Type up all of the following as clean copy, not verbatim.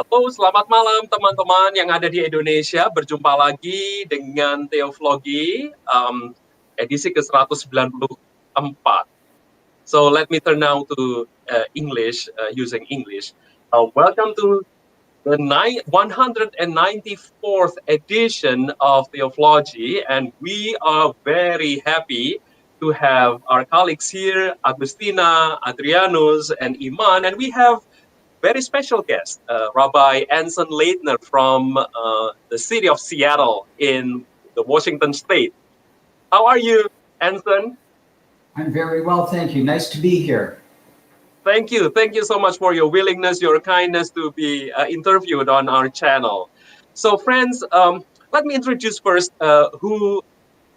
Halo, selamat malam teman-teman yang ada di Indonesia. Berjumpa lagi dengan Theology, edisi ke-194. So let me turn now to English, using English. Welcome to the 194th edition of Theology, and we are very happy to have our colleagues here, Agustina, Adrianus, and Iman, and we have very special guest, Rabbi Anson Laytner from the city of Seattle in the Washington state. How are you, Anson? I'm very well, thank you. Nice to be here. Thank you. Thank you so much for your willingness, your kindness to be interviewed on our channel. So friends, let me introduce first who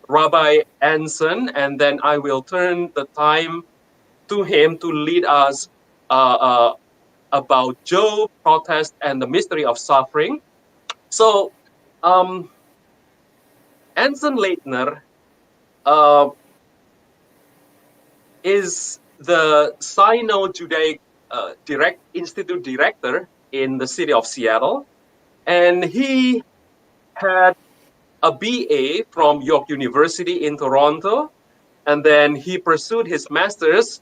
Rabbi Anson, and then I will turn the time to him to lead us about Job, protest, and the mystery of suffering. So, Anson Laytner is the Sino-Judaic Institute director in the city of Seattle, and he had a BA from York University in Toronto, and then he pursued his master's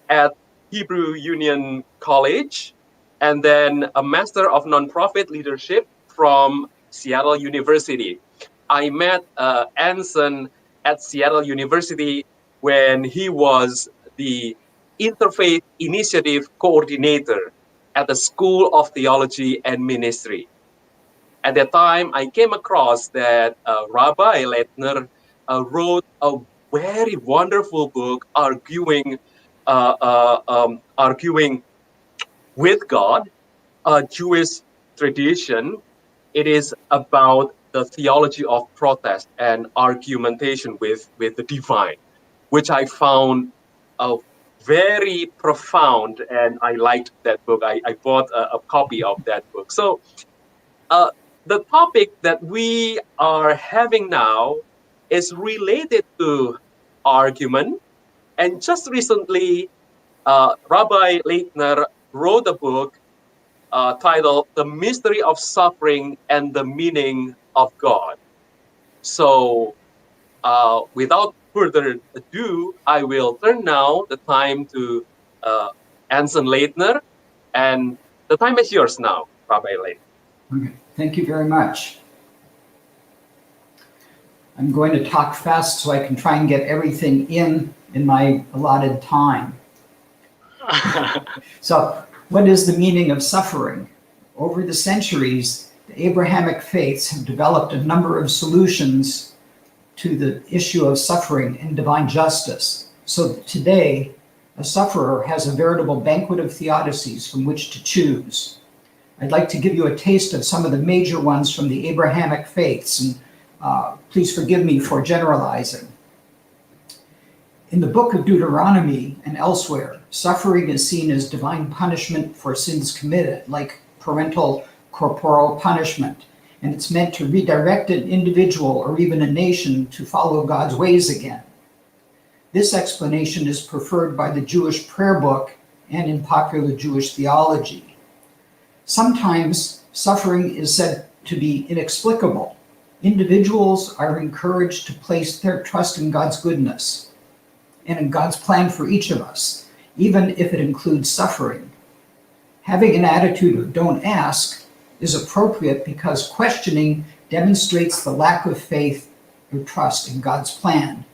at Hebrew Union College, and then a Master of Nonprofit Leadership from Seattle University. I met Anson at Seattle University when he was the Interfaith Initiative Coordinator at the School of Theology and Ministry. At that time, I came across that Rabbi Laytner wrote a very wonderful book arguing with God, a Jewish tradition. It is about the theology of protest and argumentation with the divine, which I found very profound, and I liked that book. I bought a copy of that book. So the topic that we are having now is related to argument. And just recently, Rabbi Laytner wrote a book titled The Mystery of Suffering and the Meaning of God. So without further ado, I will turn now the time to Anson Laytner, and the time is yours now, Rabbi Laytner. Okay. Thank you very much. I'm going to talk fast so I can try and get everything in my allotted time. So, what is the meaning of suffering? Over the centuries, the Abrahamic faiths have developed a number of solutions to the issue of suffering and divine justice. So today, a sufferer has a veritable banquet of theodicies from which to choose. I'd like to give you a taste of some of the major ones from the Abrahamic faiths, and please forgive me for generalizing. In the book of Deuteronomy and elsewhere, suffering is seen as divine punishment for sins committed, like parental corporal punishment, and it's meant to redirect an individual or even a nation to follow God's ways again. This explanation is preferred by the Jewish prayer book and in popular Jewish theology. Sometimes suffering is said to be inexplicable. Individuals are encouraged to place their trust in God's goodness and in God's plan for each of us, even if it includes suffering. Having an attitude of don't ask is appropriate because questioning demonstrates the lack of faith or trust in God's plan.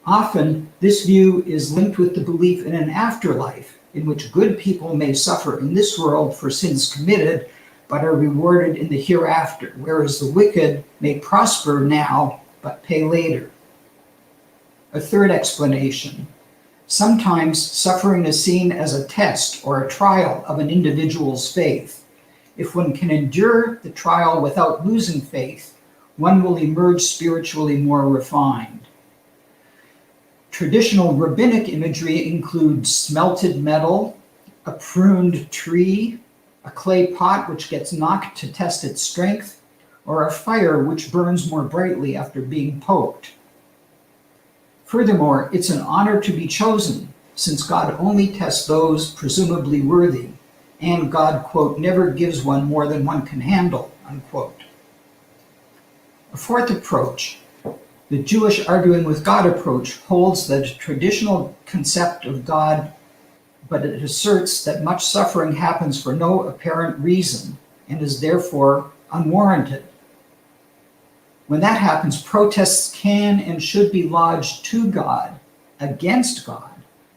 Often, this view is linked with the belief in an afterlife in which good people may suffer in this world for sins committed, but are rewarded in the hereafter, whereas the wicked may prosper now, but pay later. A third explanation. Sometimes suffering is seen as a test or a trial of an individual's faith. If one can endure the trial without losing faith, one will emerge spiritually more refined. Traditional rabbinic imagery includes smelted metal, a pruned tree, a clay pot which gets knocked to test its strength, or a fire which burns more brightly after being poked. Furthermore, it's an honor to be chosen, since God only tests those presumably worthy. and God, quote, never gives one more than one can handle, unquote. A fourth approach, the Jewish arguing with God approach, holds the traditional concept of God, but it asserts that much suffering happens for no apparent reason and is therefore unwarranted. When that happens, protests can and should be lodged to God, against God,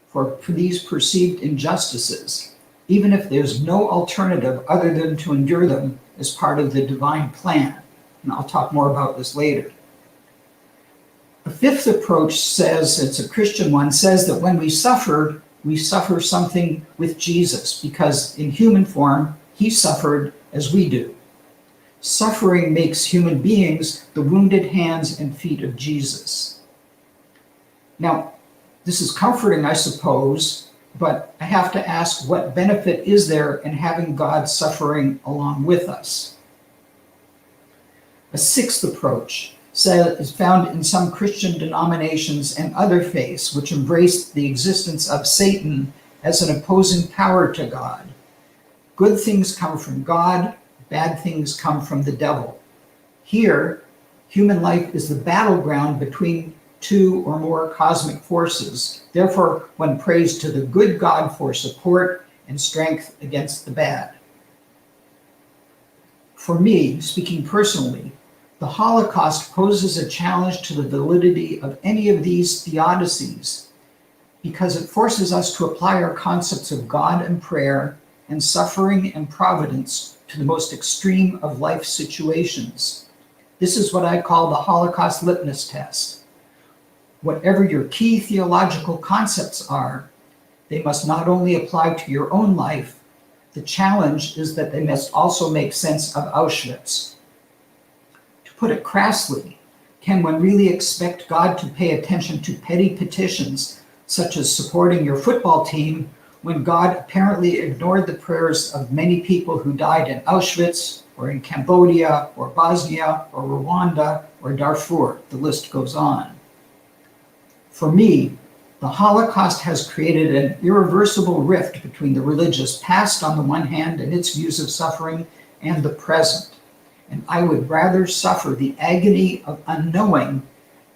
for these perceived injustices, even if there's no alternative other than to endure them as part of the divine plan. And I'll talk more about this later. A fifth approach says, it's a Christian one, says that when we suffer something with Jesus, because in human form, he suffered as we do. Suffering makes human beings the wounded hands and feet of Jesus. Now, this is comforting, I suppose, but I have to ask, what benefit is there in having God suffering along with us? A sixth approach is found in some Christian denominations and other faiths which embrace the existence of Satan as an opposing power to God. Good things come from God, bad things come from the devil. Here, human life is the battleground between two or more cosmic forces. Therefore, one prays to the good God for support and strength against the bad. For me, speaking personally, the Holocaust poses a challenge to the validity of any of these theodicies because it forces us to apply our concepts of God and prayer and suffering and providence to the most extreme of life situations. This is what I call the Holocaust litmus test. Whatever your key theological concepts are, they must not only apply to your own life, the challenge is that they must also make sense of Auschwitz. To put it crassly, can one really expect God to pay attention to petty petitions, such as supporting your football team, when God apparently ignored the prayers of many people who died in Auschwitz, or in Cambodia, or Bosnia, or Rwanda, or Darfur? The list goes on. For me, the Holocaust has created an irreversible rift between the religious past on the one hand and its views of suffering and the present. And I would rather suffer the agony of unknowing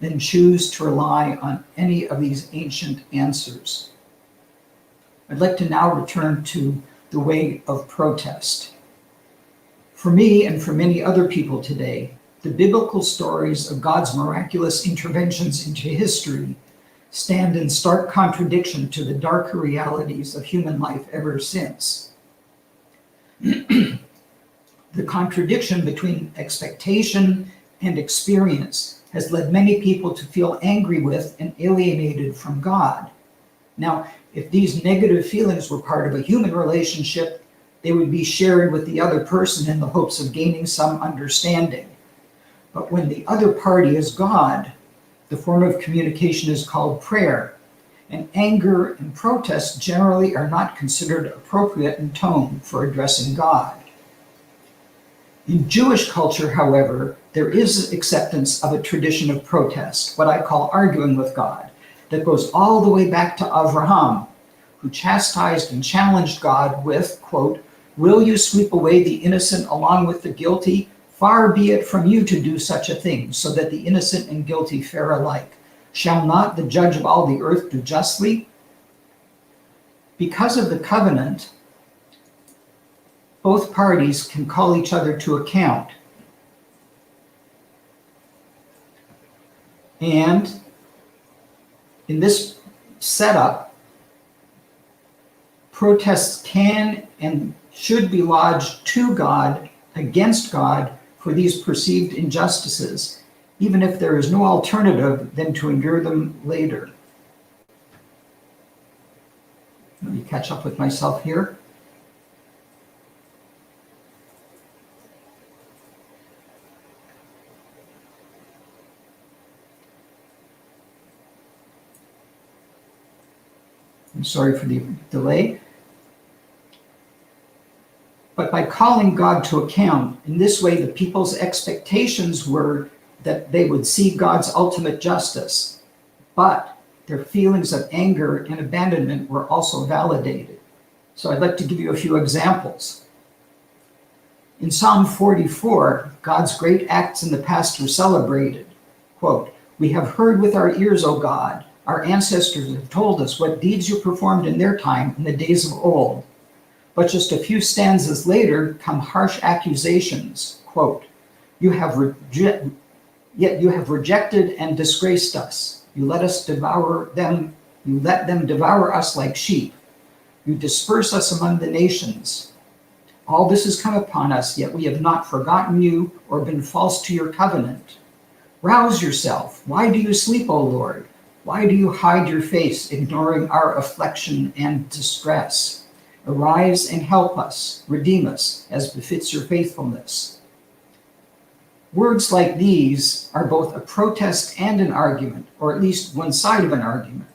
than choose to rely on any of these ancient answers. I'd like to now return to the way of protest. For me and for many other people today, the biblical stories of God's miraculous interventions into history stand in stark contradiction to the darker realities of human life ever since. The contradiction between expectation and experience has led many people to feel angry with and alienated from God. Now, if these negative feelings were part of a human relationship, they would be shared with the other person in the hopes of gaining some understanding. But when the other party is God, the form of communication is called prayer, and anger and protest generally are not considered appropriate in tone for addressing God. In Jewish culture, however, there is acceptance of a tradition of protest, what I call arguing with God, that goes all the way back to Avraham, who chastised and challenged God with, quote, "Will you sweep away the innocent along with the guilty? Far be it from you to do such a thing, so that the innocent and guilty fare alike. Shall not the judge of all the earth do justly?" Because of the covenant, both parties can call each other to account. And in this setup, protests can and should be lodged to God, against God, for these perceived injustices, even if there is no alternative than to endure them later. Let me catch up with myself here. I'm sorry for the delay. But by calling God to account, in this way, the people's expectations were that they would see God's ultimate justice, but their feelings of anger and abandonment were also validated. So I'd like to give you a few examples. In Psalm 44, God's great acts in the past were celebrated. Quote, "We have heard with our ears, O God. Our ancestors have told us what deeds you performed in their time in the days of old." But just a few stanzas later come harsh accusations. Quote, Yet you have rejected and disgraced us. You let them devour us like sheep. You disperse us among the nations. All this has come upon us, yet we have not forgotten you or been false to your covenant. Rouse yourself. Why do you sleep, O Lord? Why do you hide your face, ignoring our affliction and distress? Arise and help us, redeem us, as befits your faithfulness. Words like these are both a protest and an argument, or at least one side of an argument.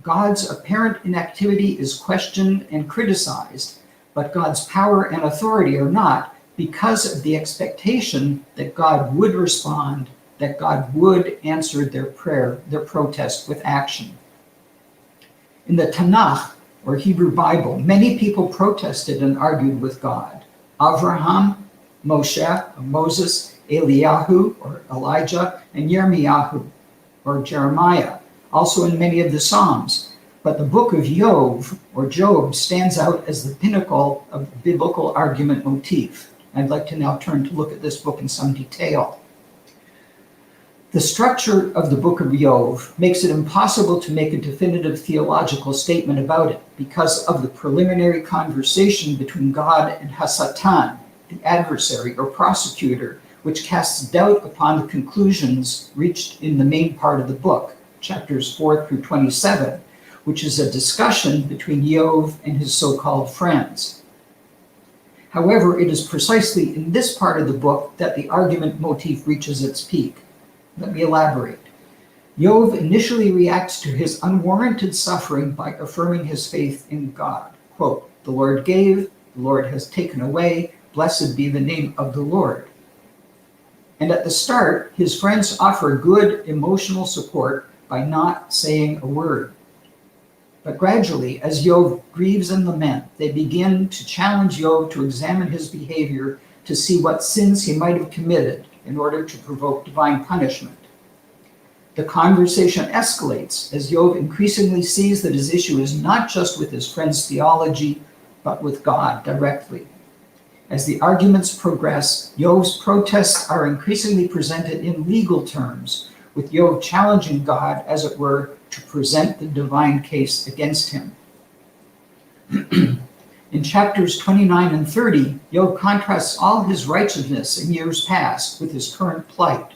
God's apparent inactivity is questioned and criticized, but God's power and authority are not, because of the expectation that God would respond, that God would answer their prayer, their protest with action. In the Tanakh, or Hebrew Bible, many people protested and argued with God. Avraham, Moses, Eliyahu, or Elijah, and Yirmiyahu, or Jeremiah, also in many of the Psalms. But the book of Job stands out as the pinnacle of the biblical argument motif. I'd like to now turn to look at this book in some detail. The structure of the book of Job makes it impossible to make a definitive theological statement about it because of the preliminary conversation between God and Hasatan, the adversary or prosecutor, which casts doubt upon the conclusions reached in the main part of the book, chapters 4 through 27, which is a discussion between Job and his so-called friends. However, it is precisely in this part of the book that the argument motif reaches its peak. Let me elaborate. Job initially reacts to his unwarranted suffering by affirming his faith in God. Quote, "The Lord gave, the Lord has taken away, blessed be the name of the Lord." And at the start, his friends offer good emotional support by not saying a word. But gradually, as Job grieves and laments, they begin to challenge Job to examine his behavior to see what sins he might have committed in order to provoke divine punishment. The conversation escalates as Job increasingly sees that his issue is not just with his friend's theology, but with God directly. As the arguments progress, Job's protests are increasingly presented in legal terms, with Job challenging God, as it were, to present the divine case against him. In chapters 29 and 30, Job contrasts all his righteousness in years past with his current plight.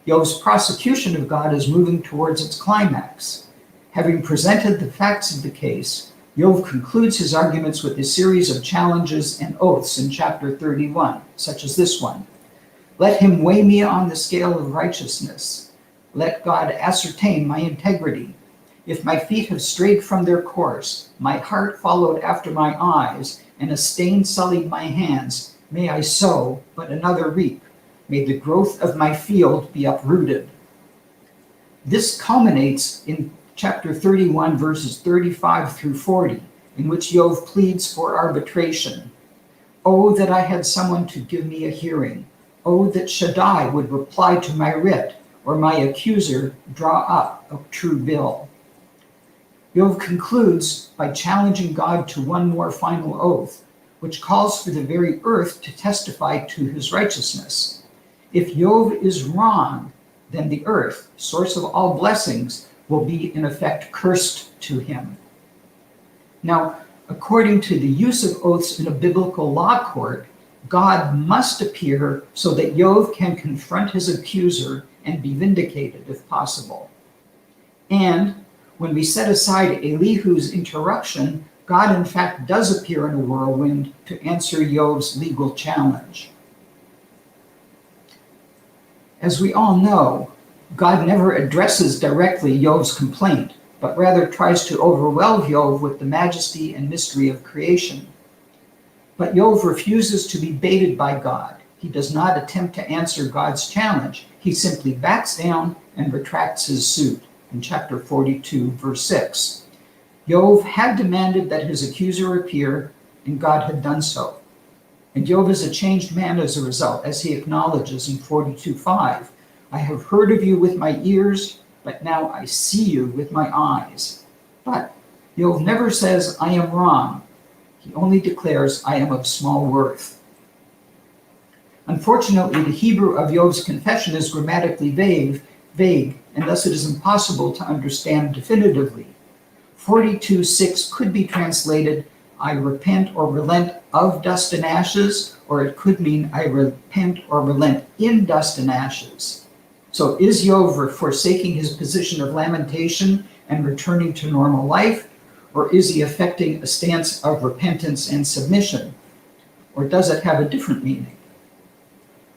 Job's prosecution of God is moving towards its climax. Having presented the facts of the case, Job concludes his arguments with a series of challenges and oaths in chapter 31, such as this one. "Let him weigh me on the scale of righteousness. Let God ascertain my integrity. If my feet have strayed from their course, my heart followed after my eyes, and a stain sullied my hands, may I sow, but another reap. May the growth of my field be uprooted." This culminates in chapter 31, verses 35 through 40, in which Job pleads for arbitration. "Oh, that I had someone to give me a hearing. Oh, that Shaddai would reply to my writ, or my accuser draw up a true bill." Job concludes by challenging God to one more final oath, which calls for the very earth to testify to his righteousness. If Job is wrong, then the earth, source of all blessings, will be in effect cursed to him. Now, according to the use of oaths in a biblical law court, God must appear so that Job can confront his accuser and be vindicated if possible. And when we set aside Elihu's interruption, God in fact does appear in a whirlwind to answer Job's legal challenge. As we all know, God never addresses directly Job's complaint, but rather tries to overwhelm Job with the majesty and mystery of creation. But Job refuses to be baited by God. He does not attempt to answer God's challenge. He simply backs down and retracts his suit in chapter 42, verse 6. Yov had demanded that his accuser appear, and God had done so. And Yov is a changed man as a result, as he acknowledges in 42:5, I have heard of you with my ears, but now I see you with my eyes. But Yov never says, I am wrong. He only declares, I am of small worth. Unfortunately, the Hebrew of Yov's confession is grammatically vague, and thus it is impossible to understand definitively. 42:6 could be translated, I repent or relent of dust and ashes, or it could mean I repent or relent in dust and ashes. So is Yov forsaking his position of lamentation and returning to normal life, or is he affecting a stance of repentance and submission? Or does it have a different meaning?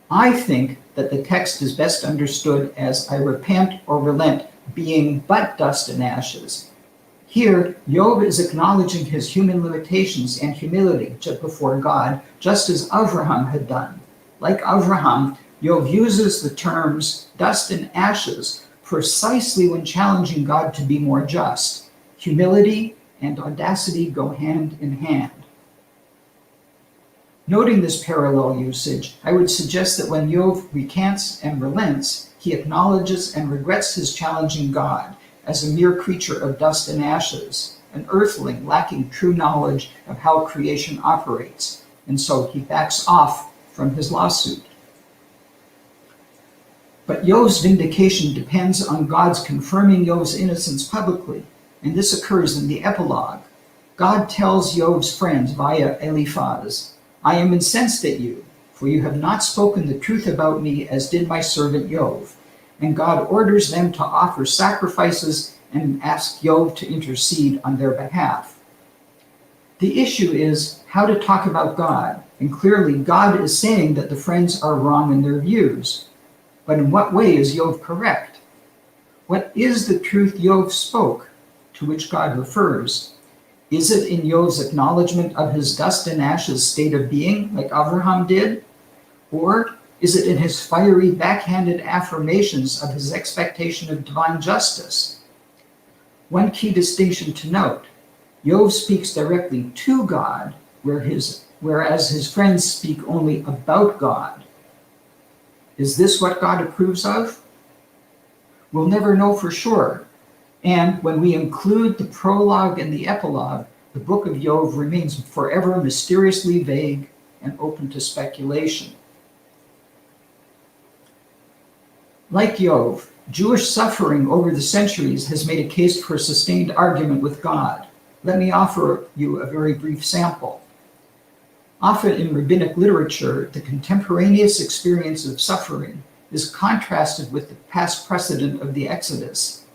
I think that the text is best understood as I repent or relent being but dust and ashes. Here, Yov is acknowledging his human limitations and humility before God, just as Avraham had done. Like Avraham, Yov uses the terms dust and ashes precisely when challenging God to be more just. Humility and audacity go hand in hand. Noting this parallel usage, I would suggest that when Yov recants and relents, he acknowledges and regrets his challenging God as a mere creature of dust and ashes, an earthling lacking true knowledge of how creation operates, and so he backs off from his lawsuit. But Yov's vindication depends on God's confirming Yov's innocence publicly, and this occurs in the epilogue. God tells Yov's friends via Eliphaz, I am incensed at you, for you have not spoken the truth about me as did my servant Yov. And God orders them to offer sacrifices and ask Yov to intercede on their behalf. The issue is how to talk about God, and clearly God is saying that the friends are wrong in their views. But in what way is Yov correct? What is the truth Yov spoke, to which God refers? Is it in Yov's acknowledgement of his dust and ashes state of being, like Avraham did? Or is it in his fiery, backhanded affirmations of his expectation of divine justice? One key distinction to note, Yov speaks directly to God, whereas his friends speak only about God. Is this what God approves of? We'll never know for sure. And when we include the prologue and the epilogue, the book of Yov remains forever mysteriously vague and open to speculation. Like Yov, Jewish suffering over the centuries has made a case for a sustained argument with God. Let me offer you a very brief sample. Often in rabbinic literature, the contemporaneous experience of suffering is contrasted with the past precedent of the Exodus.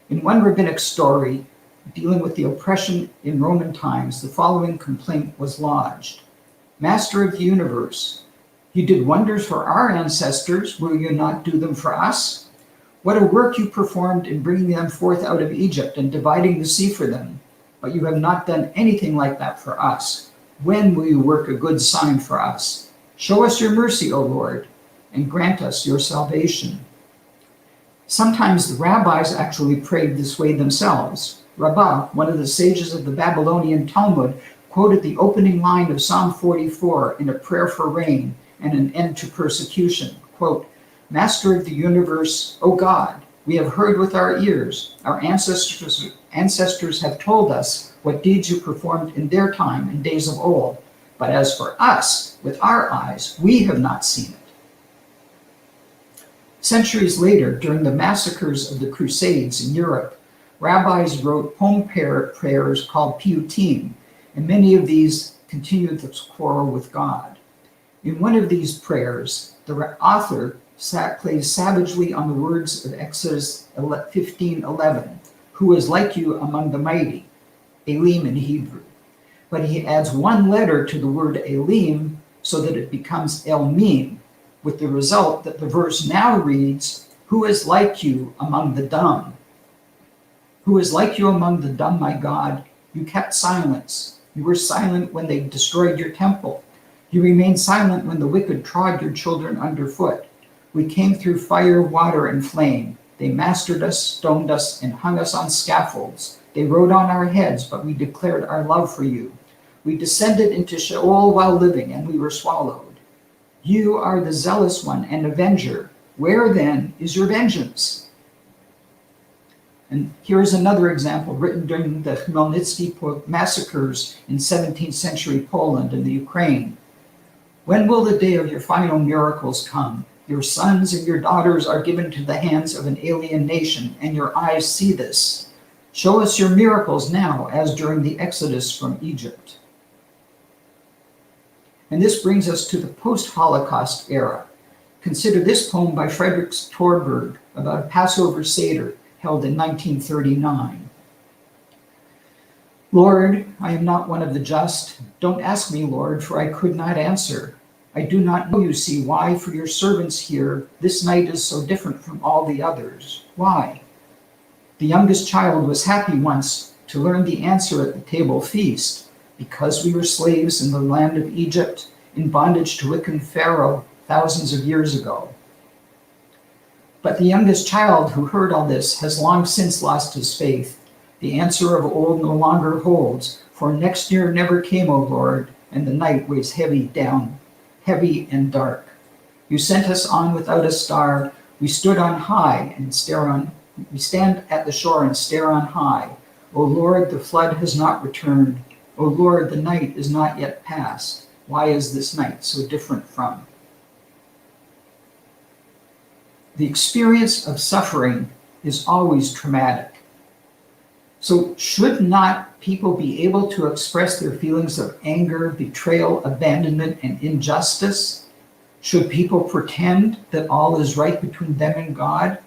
In one rabbinic story dealing with the oppression in Roman times, the following complaint was lodged. Master of the universe, you did wonders for our ancestors, will you not do them for us? What a work you performed in bringing them forth out of Egypt and dividing the sea for them, but you have not done anything like that for us. When will you work a good sign for us? Show us your mercy, O Lord, and grant us your salvation. Sometimes the rabbis actually prayed this way themselves. Rabbi, one of the sages of the Babylonian Talmud, quoted the opening line of Psalm 44 in a prayer for rain and an end to persecution. Quote, Master of the universe, O God, we have heard with our ears. Our ancestors have told us what deeds you performed in their time and days of old. But as for us, with our eyes, we have not seen it. Centuries later, during the massacres of the Crusades in Europe, rabbis wrote home prayers called piyutim, and many of these continued the quarrel with God. In one of these prayers, the author plays savagely on the words of Exodus 15:11, who is like you among the mighty, Elim in Hebrew. But he adds one letter to the word Elim so that it becomes Elmim, with the result that the verse now reads, who is like you among the dumb? Who is like you among the dumb, my God? You kept silence. You were silent when they destroyed your temple. You remained silent when the wicked trod your children underfoot. We came through fire, water, and flame. They mastered us, stoned us, and hung us on scaffolds. They rode on our heads, but we declared our love for you. We descended into Sheol while living, and we were swallowed. You are the zealous one and avenger. Where then is your vengeance? And here's another example written during the Khmelnytsky massacres in 17th century Poland and the Ukraine. When will the day of your final miracles come? Your sons and your daughters are given to the hands of an alien nation, and your eyes see this. Show us your miracles now, as during the Exodus from Egypt. And this brings us to the post-Holocaust era. Consider this poem by Frederick Torberg about a Passover Seder held in 1939. Lord, I am not one of the just. Don't ask me, Lord, for I could not answer. I do not know, you see, why for your servants here this night is so different from all the others. Why? The youngest child was happy once to learn the answer at the table feast, because we were slaves in the land of Egypt, in bondage to wicked Pharaoh thousands of years ago. But the youngest child who heard all this has long since lost his faith. The answer of old no longer holds, for next year never came, O Lord, and the night weighs heavy and dark. You sent us on without a star. We stood on high and we stand at the shore and stare on high. O Lord, the flood has not returned. O Lord, the night is not yet past. Why is this night so different from? The experience of suffering is always traumatic. So should not people be able to express their feelings of anger, betrayal, abandonment, and injustice? Should people pretend that all is right between them and God?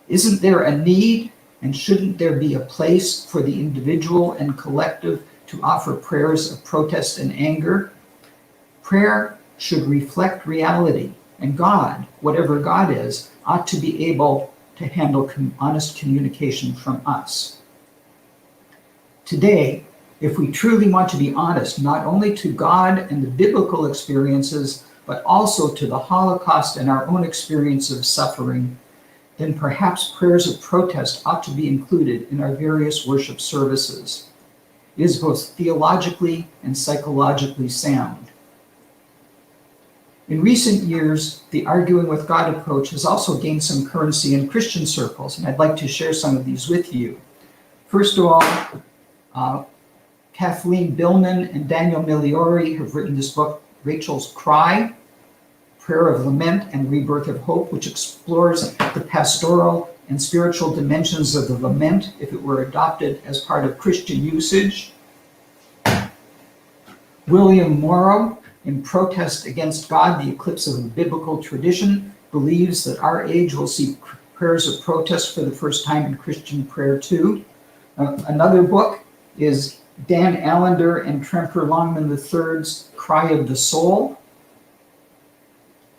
Isn't there a need, and shouldn't there be a place for the individual and collective to offer prayers of protest and anger? Prayer should reflect reality, and God, whatever God is, ought to be able to handle honest communication from us. Today, if we truly want to be honest, not only to God and the biblical experiences, but also to the Holocaust and our own experience of suffering, then perhaps prayers of protest ought to be included in our various worship services. It is both theologically and psychologically sound. In recent years, the arguing with God approach has also gained some currency in Christian circles, and I'd like to share some of these with you. First of all, Kathleen Billman and Daniel Migliori have written this book, Rachel's Cry, Prayer of Lament and Rebirth of Hope, which explores the pastoral and spiritual dimensions of the lament if it were adopted as part of Christian usage. William Morrow, in Protest Against God, the Eclipse of a Biblical Tradition, believes that our age will see prayers of protest for the first time in Christian prayer too. Another book is Dan Allender and Tremper Longman III's Cry of the Soul.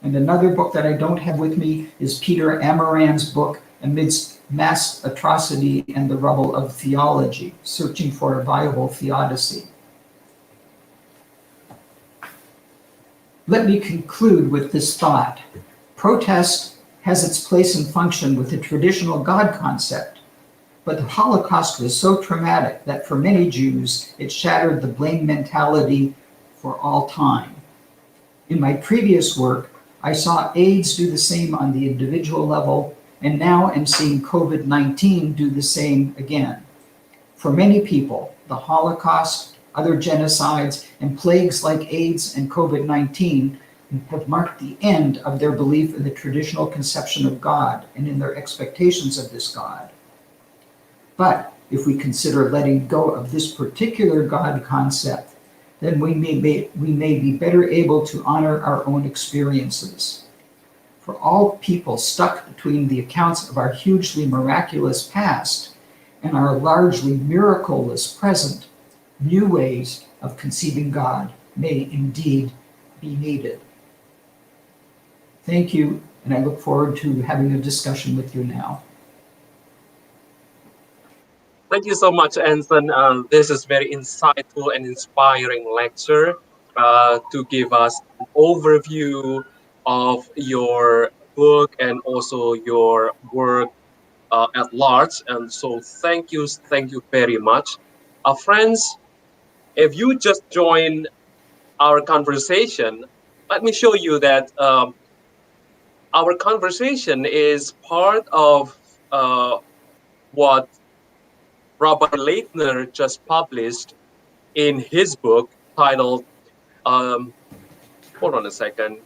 And another book that I don't have with me is Peter Amaran's book, Amidst Mass Atrocity and the Rubble of Theology, Searching for a Viable Theodicy. Let me conclude with this thought. Protest has its place and function with the traditional God concept, but the Holocaust was so traumatic that for many Jews, it shattered the blame mentality for all time. In my previous work, I saw AIDS do the same on the individual level, and now I'm seeing COVID-19 do the same again. For many people, the Holocaust, other genocides, and plagues like AIDS and COVID-19 have marked the end of their belief in the traditional conception of God and in their expectations of this God. But if we consider letting go of this particular God concept, then we may be better able to honor our own experiences. For all people stuck between the accounts of our hugely miraculous past and our largely miraculous present, new ways of conceiving God may indeed be needed. Thank you, and I look forward to having a discussion with you now. Thank you so much, Anson. This is very insightful and inspiring lecture to give us an overview of your book and also your work at large. And so thank you very much. Friends, if you just join our conversation, let me show you that our conversation is part of what Rabbi Laytner just published in his book titled, hold on a second,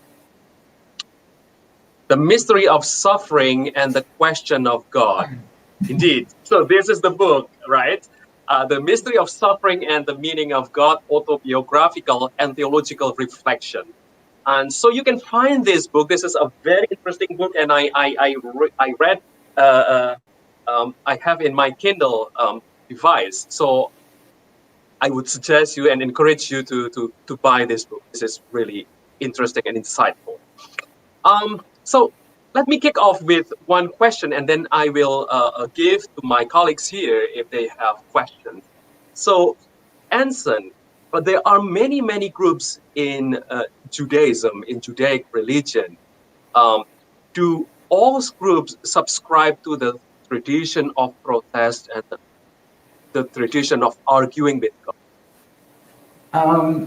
The Mystery of Suffering and the Question of God. Indeed. So this is the book, right? The Mystery of Suffering and the Meaning of God, Autobiographical and Theological Reflection. And so you can find this book. This is a very interesting book, and I read. I have in my Kindle device. So I would suggest you and encourage you to buy this book. This is really interesting and insightful. So let me kick off with one question, and then I will give to my colleagues here if they have questions. So, Anson, but there are many groups in Judaism, in Judaic religion. Do all groups subscribe to the tradition of protest and the tradition of arguing with God?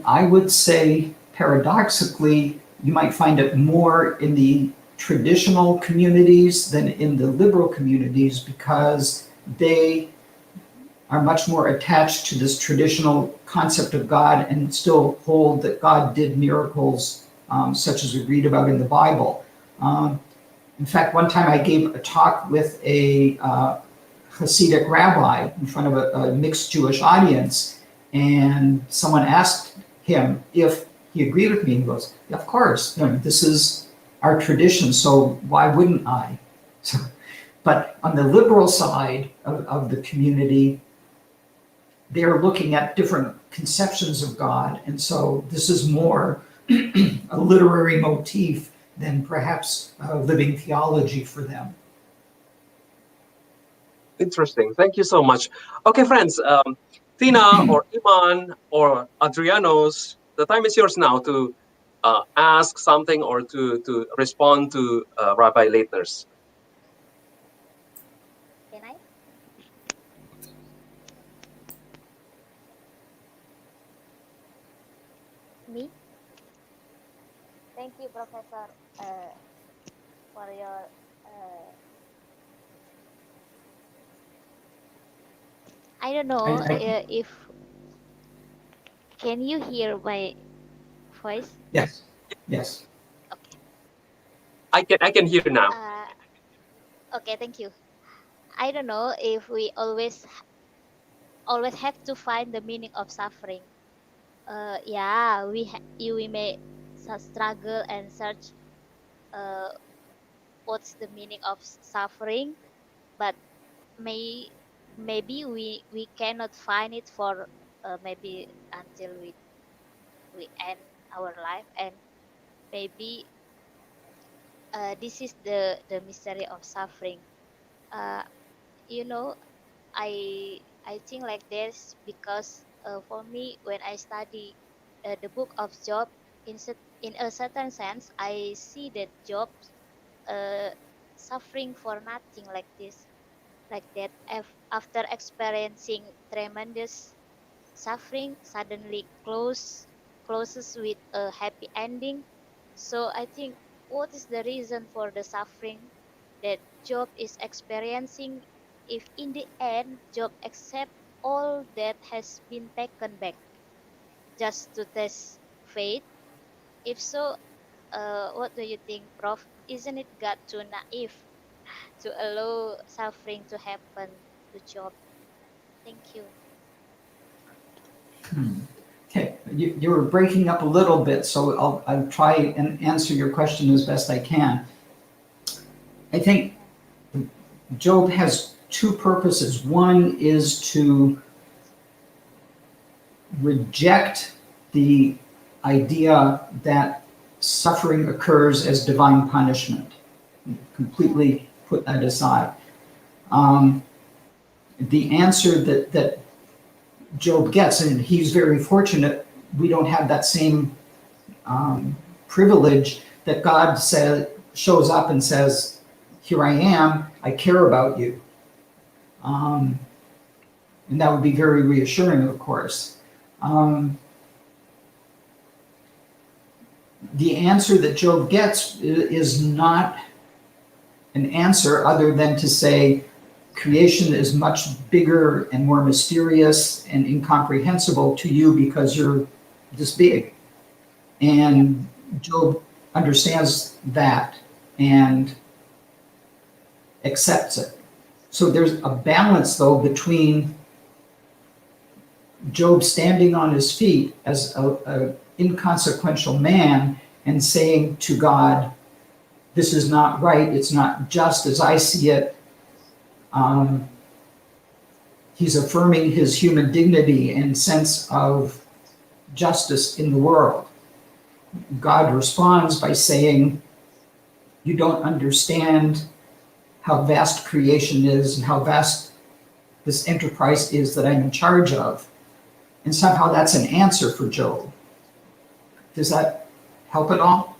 I would say, paradoxically, you might find it more in the traditional communities than in the liberal communities, because they are much more attached to this traditional concept of God and still hold that God did miracles such as we read about in the Bible. In fact, one time I gave a talk with a Hasidic rabbi in front of a mixed Jewish audience, and someone asked him if he agreed with me. He goes, "Of course, this is our tradition, so why wouldn't I?" So, but on the liberal side of the community, they're looking at different conceptions of God, and so this is more a literary motif than perhaps living theology for them. Interesting. Thank you so much. Okay, friends, Tina or Iman or Adrianos, the time is yours now to ask something or to respond to Rabbi Laytner's. Can I? Me? Thank you, Professor, for your I don't know if can you hear my voice? Yes. Okay. I can hear now. Okay, thank you. I don't know if we always have to find the meaning of suffering. Yeah, we may struggle and search what's the meaning of suffering, but maybe we cannot find it for maybe until we end our life, and maybe this is the mystery of suffering. You know, I think like this because for me, when I study the book of Job, in a certain sense, I see that Job suffering for nothing like this, like that. After experiencing tremendous suffering, suddenly closes with a happy ending. So I think, what is the reason for the suffering that Job is experiencing, if in the end Job accept all that has been taken back just to test faith? If so, what do you think, Prof? Isn't it God too naive to allow suffering to happen to Job? Thank you. Okay, you were breaking up a little bit, so I'll try and answer your question as best I can. I think Job has two purposes. One is to reject the idea that suffering occurs as divine punishment, completely put that aside. The answer that Job gets, and he's very fortunate, we don't have that same privilege that God shows up and says, "Here I am, I care about you." And that would be very reassuring, of course. The answer that Job gets is not an answer other than to say creation is much bigger and more mysterious and incomprehensible to you because you're this big. And Job understands that and accepts it. So there's a balance, though, between Job standing on his feet as an inconsequential man and saying to God, this is not right, it's not just as I see it. He's affirming his human dignity and sense of justice in the world. God responds by saying, you don't understand how vast creation is and how vast this enterprise is that I'm in charge of. And somehow that's an answer for Job. Does that help at all?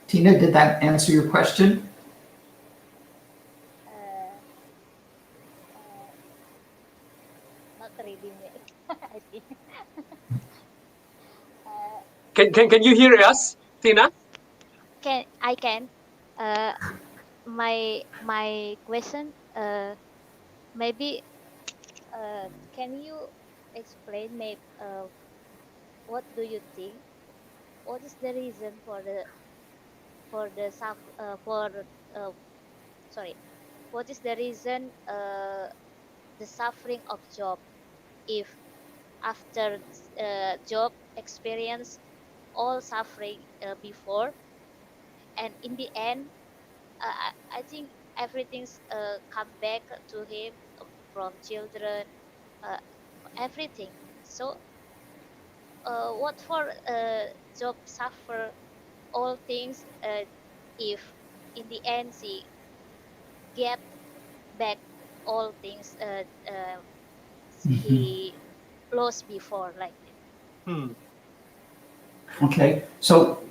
Tina, did that answer your question? Not really, I think. Can you hear us, Tina? I can. My question. Maybe. Can you explain? Maybe. What do you think? What is the reason for the sorry? What is the reason the suffering of Job? If after Job experienced all suffering before, and in the end, I think everything's come back to him from children, everything. So, what for Job suffer all things if in the end he get back all things he lost before, like that. Okay, so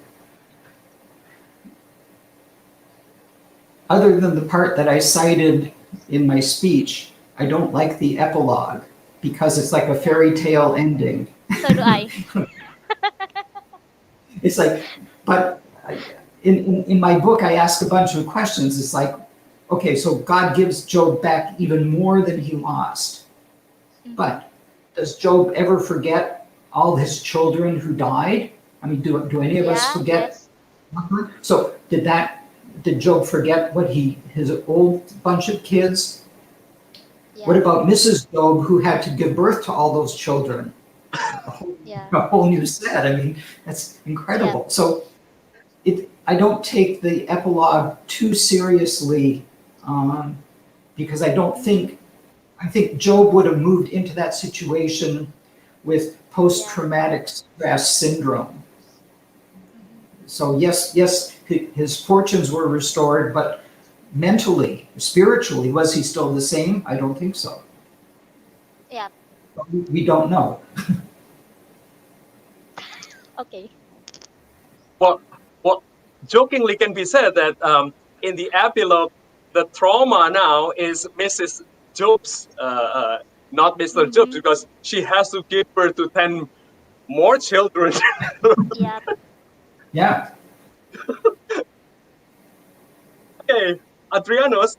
other than the part that I cited in my speech, I don't like the epilogue because it's like a fairy tale ending. So do I. It's like, but in my book, I ask a bunch of questions. It's like, okay, so God gives Job back even more than he lost. But does Job ever forget all his children who died? I mean, do any of us forget? Yes. So did Job forget what his old bunch of kids? Yeah. What about Mrs. Job, who had to give birth to all those children? A whole new set. I mean, that's incredible. Yeah. So I don't take the epilogue too seriously because I think Job would have moved into that situation with post-traumatic stress syndrome. So yes, his fortunes were restored, but mentally, spiritually, was he still the same? I don't think so. Yeah. We don't know. Okay. Well, jokingly can be said that in the epilogue, the trauma now is Mrs. Job's, not Mr. Job's, because she has to give birth to 10 more children. Yeah. Yeah. Okay, Adrianos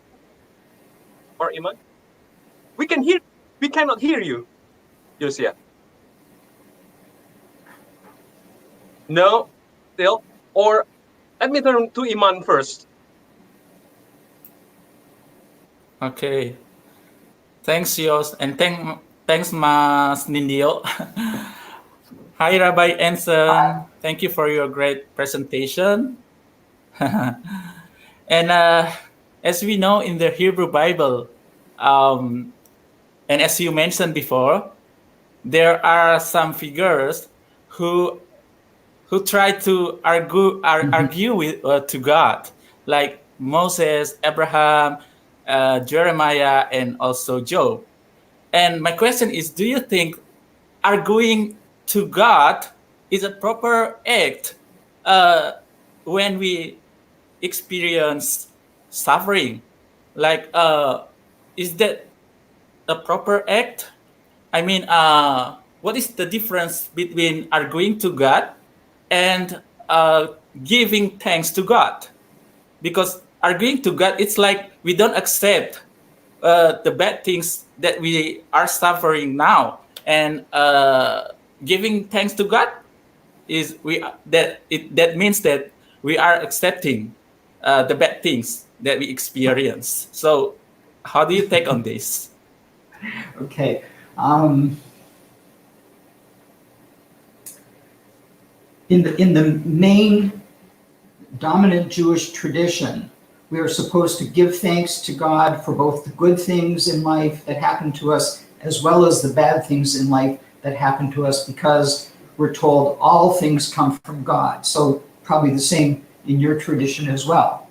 or Iman, we cannot hear you, Josiah. No, still. Or let me turn to Iman first. Okay. Thanks, Yos, and thanks, Mas Nindyo. Hi, Rabbi Anson. Thank you for your great presentation. And as we know in the Hebrew Bible, and as you mentioned before, there are some figures who try to argue with to God, like Moses, Abraham, Jeremiah, and also Job. And my question is, do you think arguing to God is a proper act when we experience suffering. Like, is that a proper act? I mean, what is the difference between arguing to God and giving thanks to God? Because arguing to God, it's like we don't accept the bad things that we are suffering now, and giving thanks to God is that means that we are accepting the bad things that we experience. So, how do you take on this? Okay. In the main dominant Jewish tradition, we are supposed to give thanks to God for both the good things in life that happen to us as well as the bad things in life that happen to us, because we're told all things come from God. So probably the same in your tradition as well.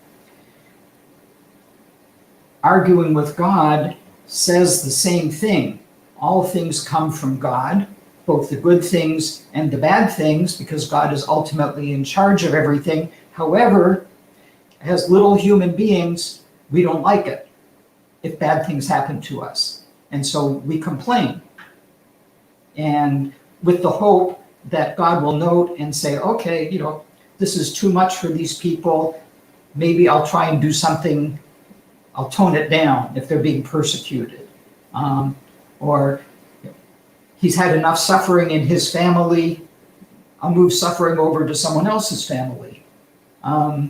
Arguing with God says the same thing. All things come from God, both the good things and the bad things, because God is ultimately in charge of everything. However, as little human beings, we don't like it if bad things happen to us. And so we complain. And with the hope that God will note and say, okay, this is too much for these people. Maybe I'll try and do something. I'll tone it down if they're being persecuted. Or he's had enough suffering in his family. I'll move suffering over to someone else's family. I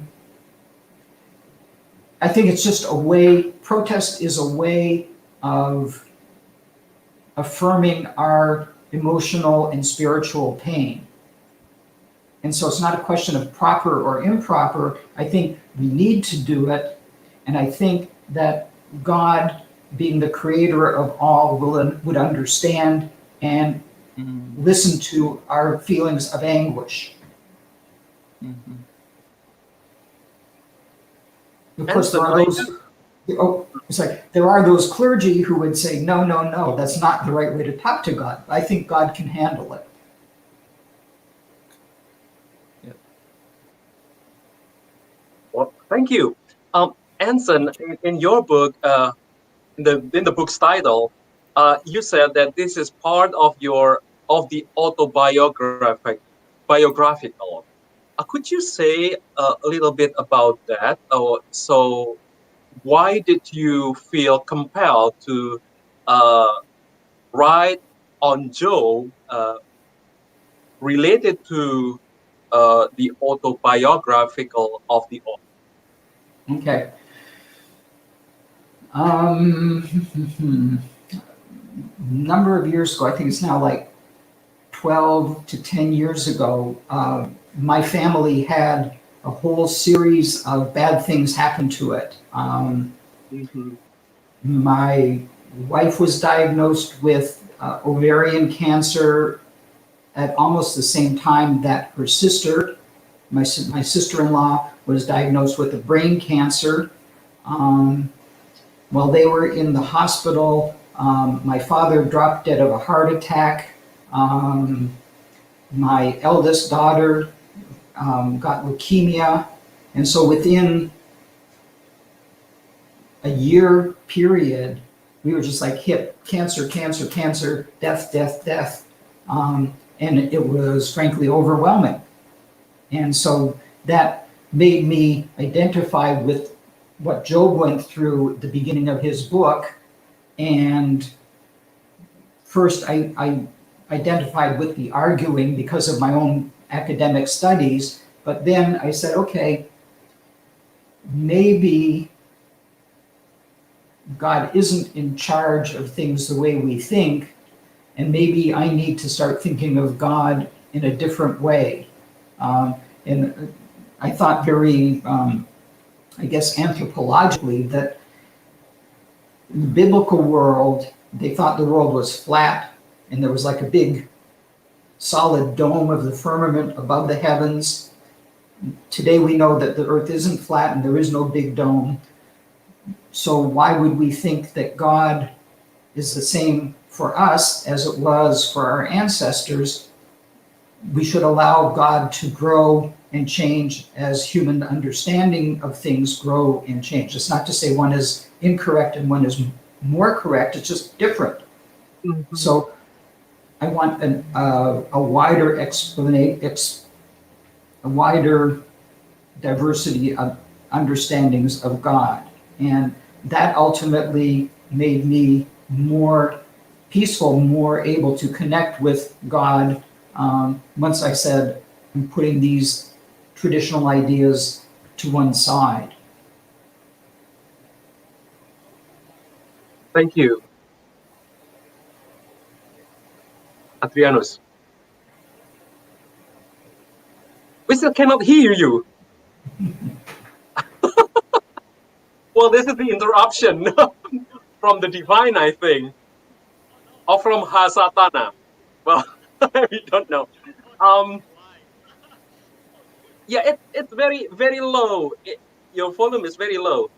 think it's just a way, protest is a way of affirming our emotional and spiritual pain. And so it's not a question of proper or improper. I think we need to do it. And I think that God, being the creator of all, would understand and listen to our feelings of anguish. Mm-hmm. Of course, there are those. There are those clergy who would say, no, that's not the right way to talk to God. I think God can handle it. Yeah. Well, thank you. Anson, in your book, in the book's title, you said that this is part of the biographical. Could you say a little bit about that? So, why did you feel compelled to write on Job related to the autobiographical of the author? Okay. Number of years ago, I think it's now like 12 to 10 years ago, my family had a whole series of bad things happen to it. My wife was diagnosed with ovarian cancer at almost the same time that her sister, my sister-in-law, was diagnosed with a brain cancer. While they were in the hospital, my father dropped dead of a heart attack. My eldest daughter got leukemia. And so within a year period, we were just like hit cancer, death. And it was frankly overwhelming. And so that made me identify with what Job went through at the beginning of his book. And first I identified with the arguing because of my own academic studies, but then I said, okay, maybe God isn't in charge of things the way we think, and maybe I need to start thinking of God in a different way. And I thought very, anthropologically, that in the biblical world, they thought the world was flat, and there was like a big solid dome of the firmament above the heavens. Today we know that the earth isn't flat and there is no big dome. So why would we think that God is the same for us as it was for our ancestors? We should allow God to grow and change as human understanding of things grow and change. It's not to say one is incorrect and one is more correct, it's just different. Mhm. So I want a wider a wider diversity of understandings of God. And that ultimately made me more peaceful, more able to connect with God. Once I said, I'm putting these traditional ideas to one side. Thank you, Adrianus. We still cannot hear you. Well, this is the interruption from the divine, I think, or from Hasatana. Well, we don't know. Yeah, it's very, very low. Your volume is very low,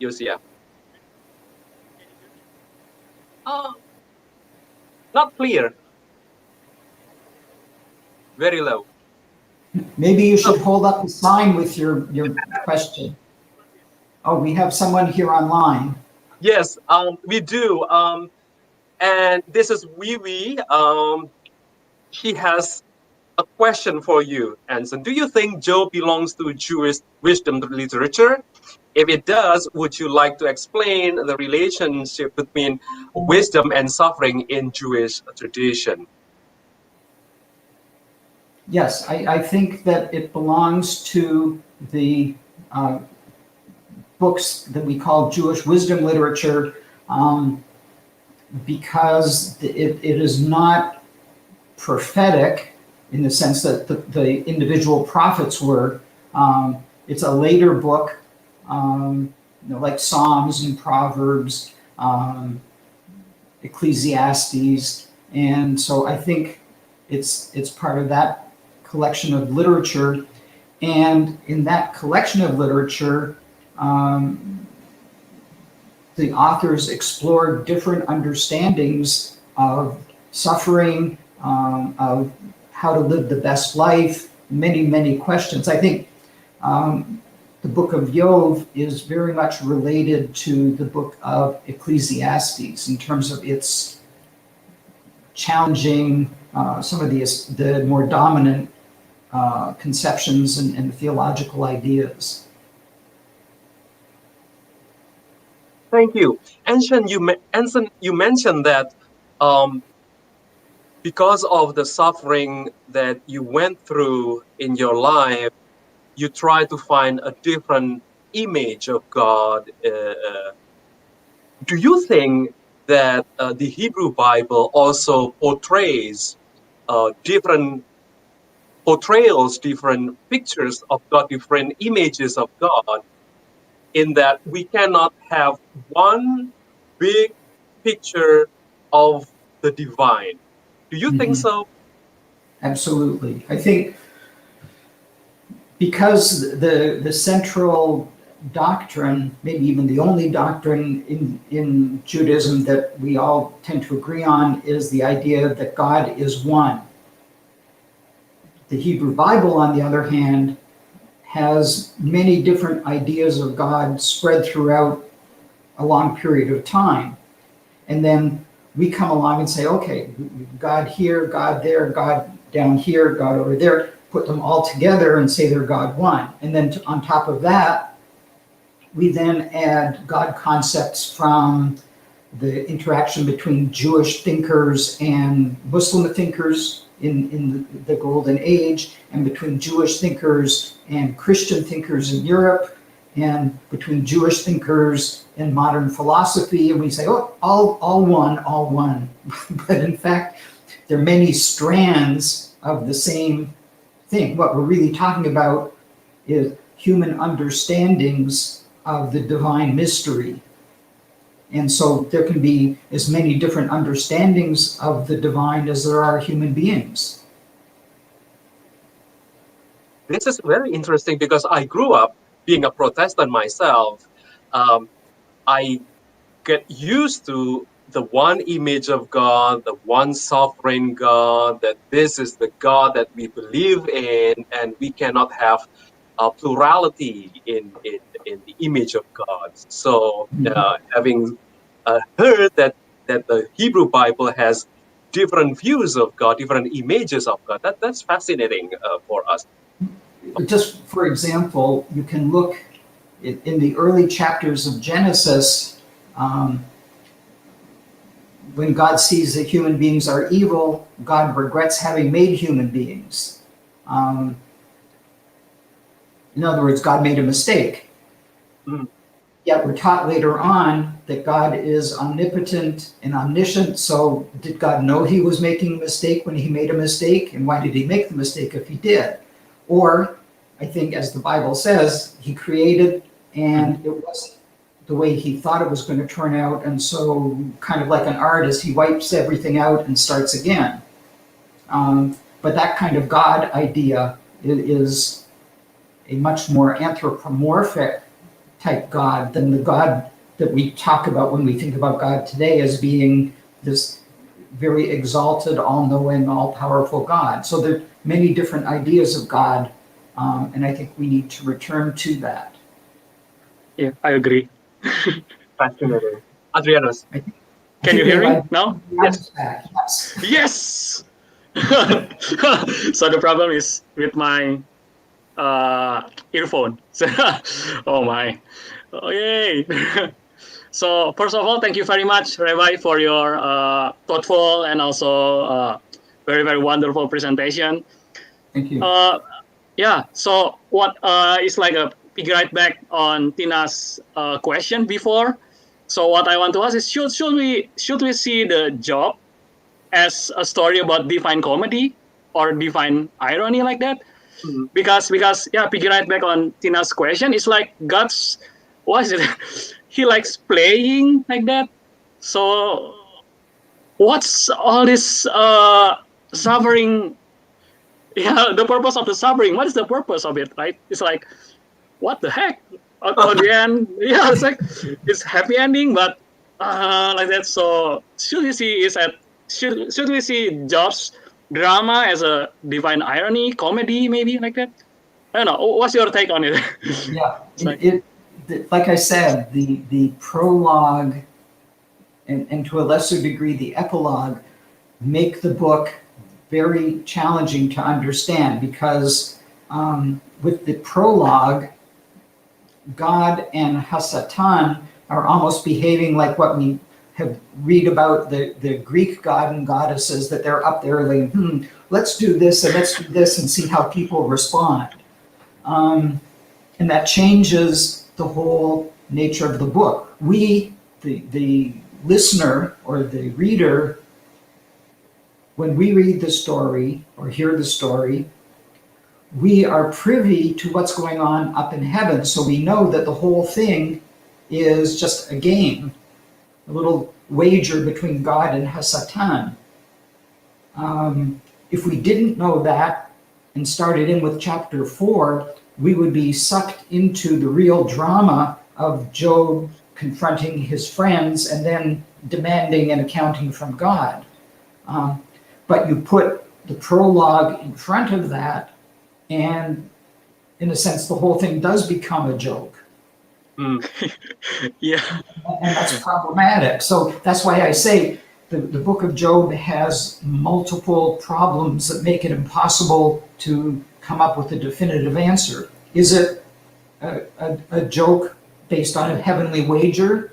Yosia. Uh, Not clear. Very low. Maybe you should hold up a sign with your question. Oh, we have someone here online. Yes, we do. And this is Wiwi. She has a question for you, Anson. Do you think Job belongs to Jewish wisdom literature? If it does, would you like to explain the relationship between wisdom and suffering in Jewish tradition? Yes, I think that it belongs to the books that we call Jewish wisdom literature because it is not prophetic in the sense that the individual prophets were. It's a later book, like Psalms and Proverbs, Ecclesiastes, and so I think it's part of that collection of literature. And in that collection of literature, the authors explore different understandings of suffering, of how to live the best life, many questions. I think the book of Job is very much related to the book of Ecclesiastes in terms of its challenging some of the more dominant conceptions and theological ideas. Thank you. Anson, you mentioned that because of the suffering that you went through in your life, you try to find a different image of God. Do you think that the Hebrew Bible also portrays different portrayals, different pictures of God, different images of God, in that we cannot have one big picture of the divine? Do you think so? Absolutely. I think because the central doctrine, maybe even the only doctrine in Judaism that we all tend to agree on, is the idea that God is one. The Hebrew Bible, on the other hand, has many different ideas of God spread throughout a long period of time. And then we come along and say, okay, God here, God there, God down here, God over there, put them all together and say they're God one. And then on top of that, we then add God concepts from the interaction between Jewish thinkers and Muslim thinkers in the Golden Age, and between Jewish thinkers and Christian thinkers in Europe, and between Jewish thinkers and modern philosophy. And we say, oh, all one. But in fact, there are many strands of the same thing. What we're really talking about is human understandings of the divine mystery. And so there can be as many different understandings of the divine as there are human beings. This is very interesting because I grew up being a Protestant myself. I get used to the one image of God, the one sovereign God, that this is the God that we believe in, and we cannot have a plurality in the image of God. So, having heard that the Hebrew Bible has different views of God, different images of God, that's fascinating for us. Just for example, you can look in the early chapters of Genesis. When God sees that human beings are evil, God regrets having made human beings. In other words, God made a mistake. Mm. Yet we're taught later on that God is omnipotent and omniscient. So did God know he was making a mistake when he made a mistake? And why did he make the mistake if he did? Or, I think as the Bible says, he created and it wasn't the way he thought it was going to turn out. And so, kind of like an artist, he wipes everything out and starts again. But that kind of God idea is a much more anthropomorphic type God than the God that we talk about when we think about God today as being this very exalted, all-knowing, all-powerful God. So there are many different ideas of God, and I think we need to return to that. Yeah, I agree. Fascinating. Adrianus. Can you hear me now? Yes. Yes. So the problem is with my earphone. Oh my. Oh yay. So first of all, thank you very much, Rabbi, for your thoughtful and also very, very wonderful presentation. Thank you. Yeah, so what is like a pick right back on Tina's question before. So what I want to ask is, should we see the Job as a story about divine comedy or divine irony like that? Mm-hmm. Because yeah, pick right back on Tina's question, it's like God's, what is it? He likes playing like that. So what's all this suffering? Yeah, the purpose of the suffering. What is the purpose of it, right? It's like, what the heck? At the end, yeah, it's like it's happy ending, but like that. So should we see should we see Job's drama as a divine irony, comedy, maybe like that? I don't know. What's your take on it? Yeah, like I said, the prologue and to a lesser degree the epilogue make the book very challenging to understand because with the prologue, God and Hasatan are almost behaving like what we have read about the Greek god and goddesses, that they're up there like, let's do this and let's do this and see how people respond. And that changes the whole nature of the book. We, the listener or the reader, when we read the story or hear the story, we are privy to what's going on up in heaven. So we know that the whole thing is just a game, a little wager between God and Hasatan. If we didn't know that and started in with chapter 4, we would be sucked into the real drama of Job confronting his friends and then demanding an accounting from God. But you put the prologue in front of that, and in a sense, the whole thing does become a joke. Yeah. And that's problematic. So that's why I say the book of Job has multiple problems that make it impossible to come up with a definitive answer. Is it a joke based on a heavenly wager?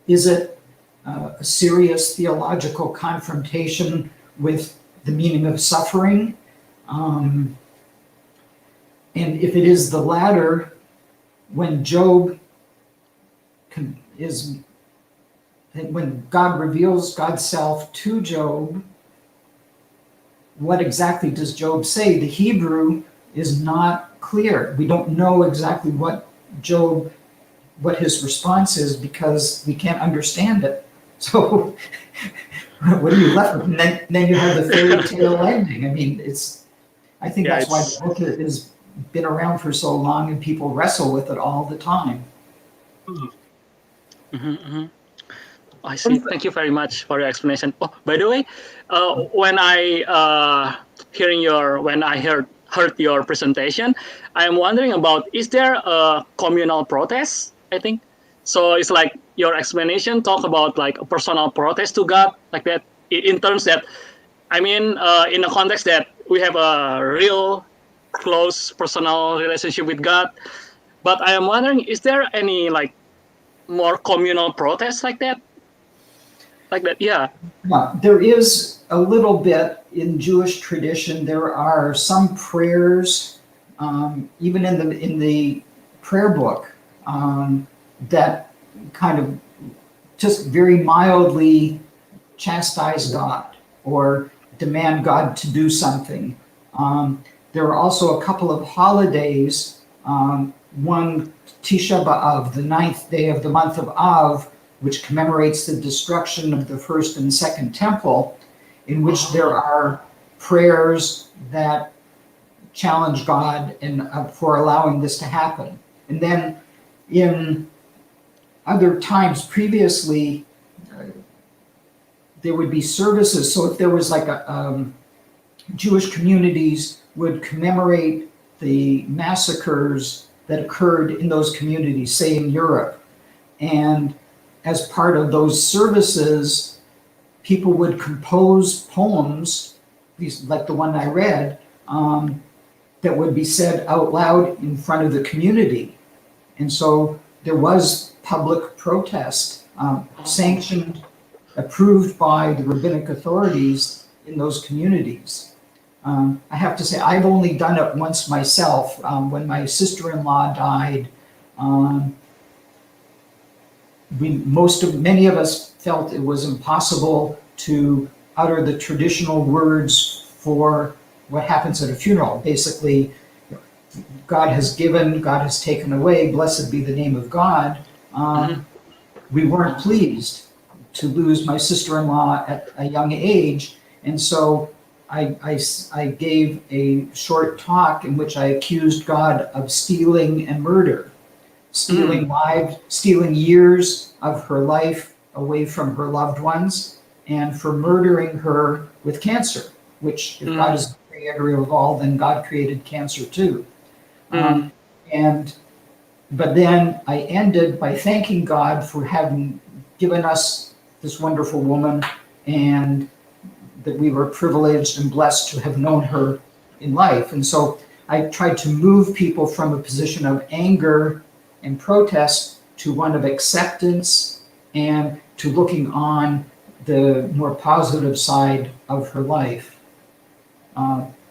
Is it a serious theological confrontation with the meaning of suffering? And if it is the latter, when when God reveals God's self to Job, what exactly does Job say? The Hebrew is not clear. We don't know exactly what his response is because we can't understand it. So what are you left with? And then you have the fairy tale ending. I mean, I think that's why the book has been around for so long and people wrestle with it all the time. Mm-hmm, mm-hmm. I see. Thank you very much for your explanation. Oh, by the way, when I heard your presentation, I'm wondering about, is there a communal protest? I think so. It's like your explanation talk about like a personal protest to God, like that. In terms that, I mean, in a context that we have a real close personal relationship with God. But I am wondering, is there any like more communal protest like that? Like that, yeah. Yeah, there is a little bit in Jewish tradition. There are some prayers, even in the prayer book, that kind of just very mildly chastise God or demand God to do something. There are also a couple of holidays. One, Tisha B'Av, the 9th day of the month of Av, which commemorates the destruction of the first and second temple, in which there are prayers that challenge God and for allowing this to happen. And then in other times previously, there would be services. So if there was like Jewish communities would commemorate the massacres that occurred in those communities, say in Europe. And as part of those services, people would compose poems, these like the one I read, that would be said out loud in front of the community. And so there was public protest, sanctioned, approved by the rabbinic authorities in those communities. I have to say, I've only done it once myself. When my sister-in-law died, many of us felt it was impossible to utter the traditional words for what happens at a funeral. Basically, God has given, God has taken away, blessed be the name of God. We weren't pleased to lose my sister-in-law at a young age, and so I gave a short talk in which I accused God of stealing and murder. Stealing years of her life away from her loved ones, and for murdering her with cancer, which if God is the creator of all, then God created cancer too. But then I ended by thanking God for having given us this wonderful woman, and that we were privileged and blessed to have known her in life. And so I tried to move people from a position of anger and protest to one of acceptance and to looking on the more positive side of her life.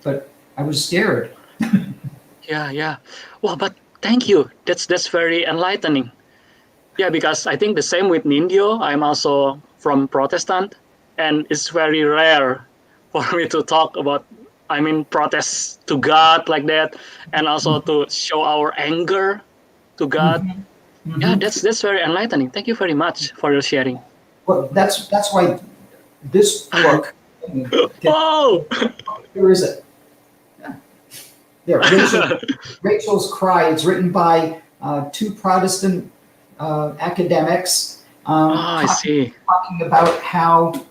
But I was scared. Yeah. Well, but thank you. That's very enlightening. Yeah, because I think the same with Nindyo. I'm also from Protestant, and it's very rare for me to talk about, protests to God like that, and also to show our anger to God. Yeah, that's very enlightening. Thank you very much for your sharing. Well, that's why this book. Oh, Where is it? Yeah. There, Rachel's Cry. It's written by two Protestant academics. I see. Talking about how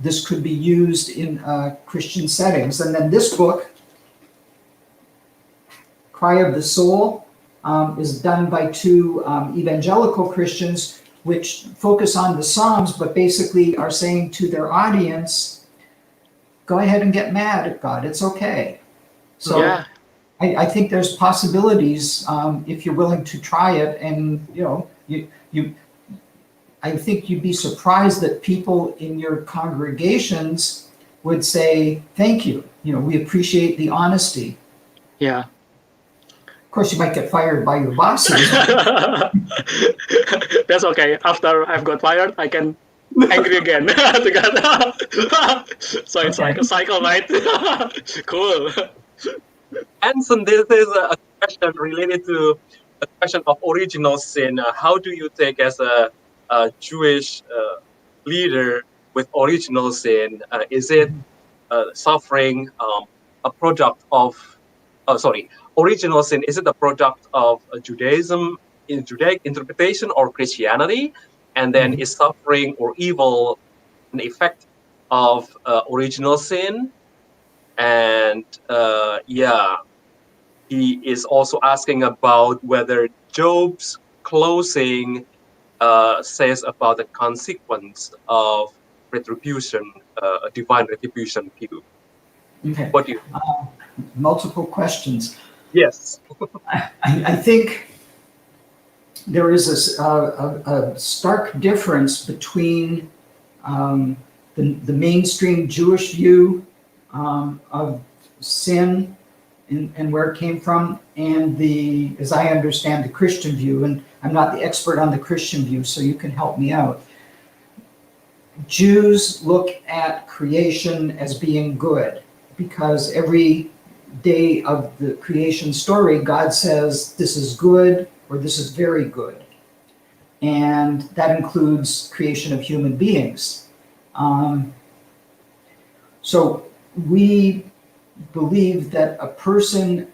this could be used in Christian settings. And then this book, Cry of the Soul, is done by two evangelical Christians, which focus on the Psalms, but basically are saying to their audience, go ahead and get mad at God. It's okay. So yeah. I think there's possibilities if you're willing to try it. And, I think you'd be surprised that people in your congregations would say, thank you. We appreciate the honesty. Yeah. Of course, you might get fired by your bosses. That's okay. After I've got fired, I can angry again. So it's like a cycle, right? Cool. Anson, this is a question related to the question of original sin. How do you take as a Jewish leader with original sin? Is it suffering a product of, original sin, is it a product of Judaism, in Judaic interpretation, or Christianity? and then is suffering or evil an effect of original sin? And he is also asking about whether Job's closing says about the consequence of retribution, a divine retribution view. Okay. What do you? Multiple questions. Yes. I think there is a stark difference between the mainstream Jewish view of sin and where it came from, and as I understand, the Christian view. And I'm not the expert on the Christian view, so you can help me out. Jews look at creation as being good because every day of the creation story, God says this is good or this is very good. And that includes creation of human beings. So we believe that a person,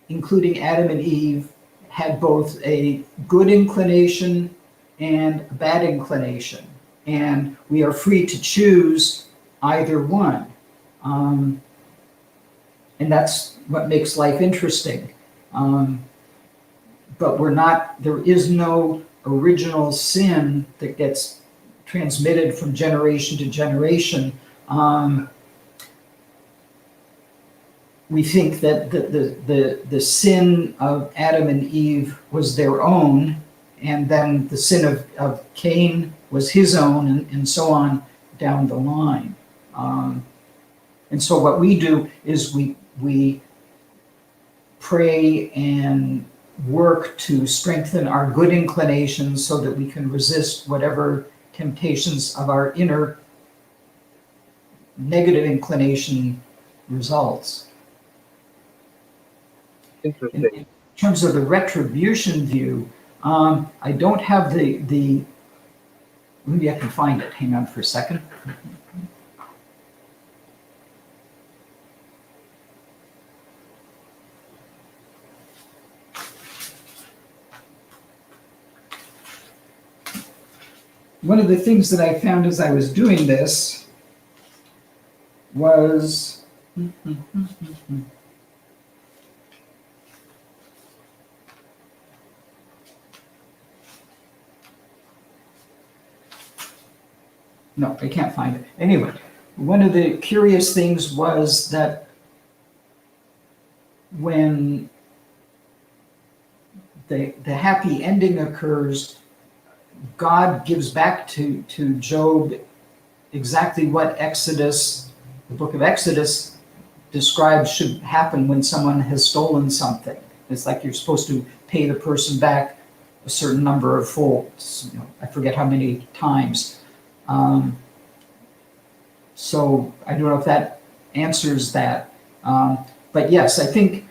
including Adam and Eve, had both a good inclination and a bad inclination. And we are free to choose either one. And that's what makes life interesting. But there is no original sin that gets transmitted from generation to generation. We think that the sin of Adam and Eve was their own, and then the sin of Cain was his own, and so on down the line. And so what we do is we pray and work to strengthen our good inclinations so that we can resist whatever temptations of our inner negative inclination results. Interesting. In terms of the retribution view, I don't have the maybe I can find it. Hang on for a second. One of the things that I found as I was doing this was no, I can't find it. Anyway, one of the curious things was that when the happy ending occurs, God gives back to Job exactly what the book of Exodus describes should happen when someone has stolen something. It's like you're supposed to pay the person back a certain number of folds. I forget how many times. So I don't know if that answers that. But yes, I think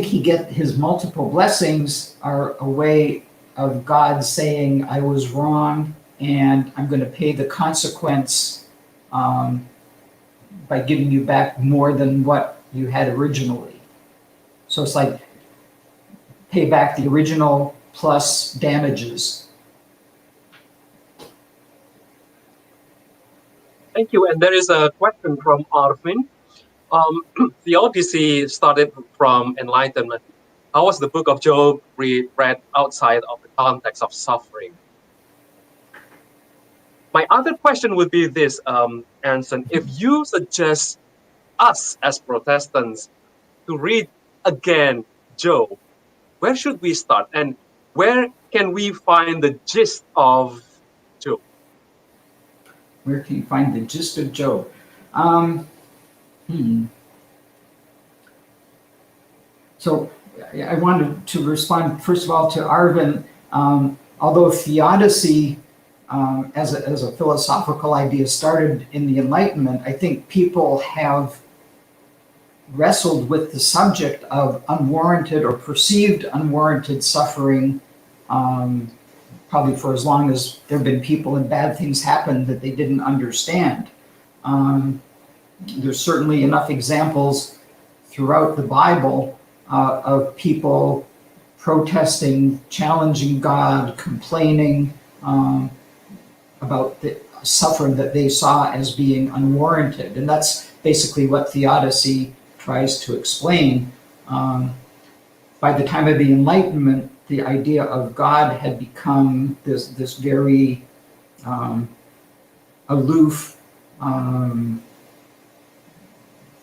his multiple blessings are a way of God saying, I was wrong, and I'm going to pay the consequence by giving you back more than what you had originally. So it's like pay back the original plus damages. Thank you. And there is a question from Arvin. Theodicy started from enlightenment. How was the book of Job read outside of the context of suffering? My other question would be this, Aronson, if you suggest us as Protestants to read again Job, where should we start? And where can we find the gist of Job? Where can you find the gist of Job? So I wanted to respond, first of all, to Arvin. Although theodicy as a philosophical idea started in the Enlightenment, I think people have wrestled with the subject of unwarranted or perceived unwarranted suffering probably for as long as there have been people and bad things happen that they didn't understand. There's certainly enough examples throughout the Bible of people protesting, challenging God, complaining about the suffering that they saw as being unwarranted. And that's basically what theodicy tries to explain. By the time of the Enlightenment, the idea of God had become this very aloof, kind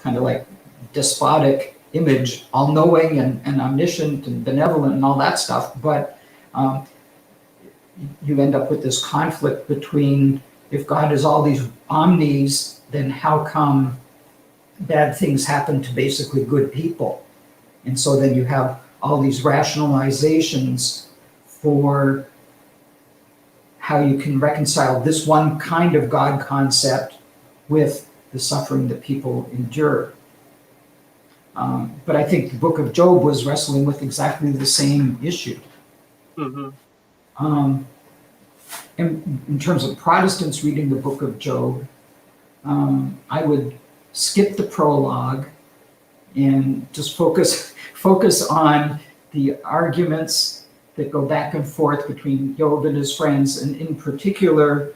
of like despotic image, all-knowing and omniscient and benevolent and all that stuff. But you end up with this conflict between, if God is all these omnis, then how come bad things happen to basically good people? And so then you have all these rationalizations for how you can reconcile this one kind of God concept with the suffering that people endure. But I think the book of Job was wrestling with exactly the same issue. Mm-hmm. In terms of Protestants reading the book of Job, I would skip the prologue and just focus on the arguments that go back and forth between Job and his friends, and in particular,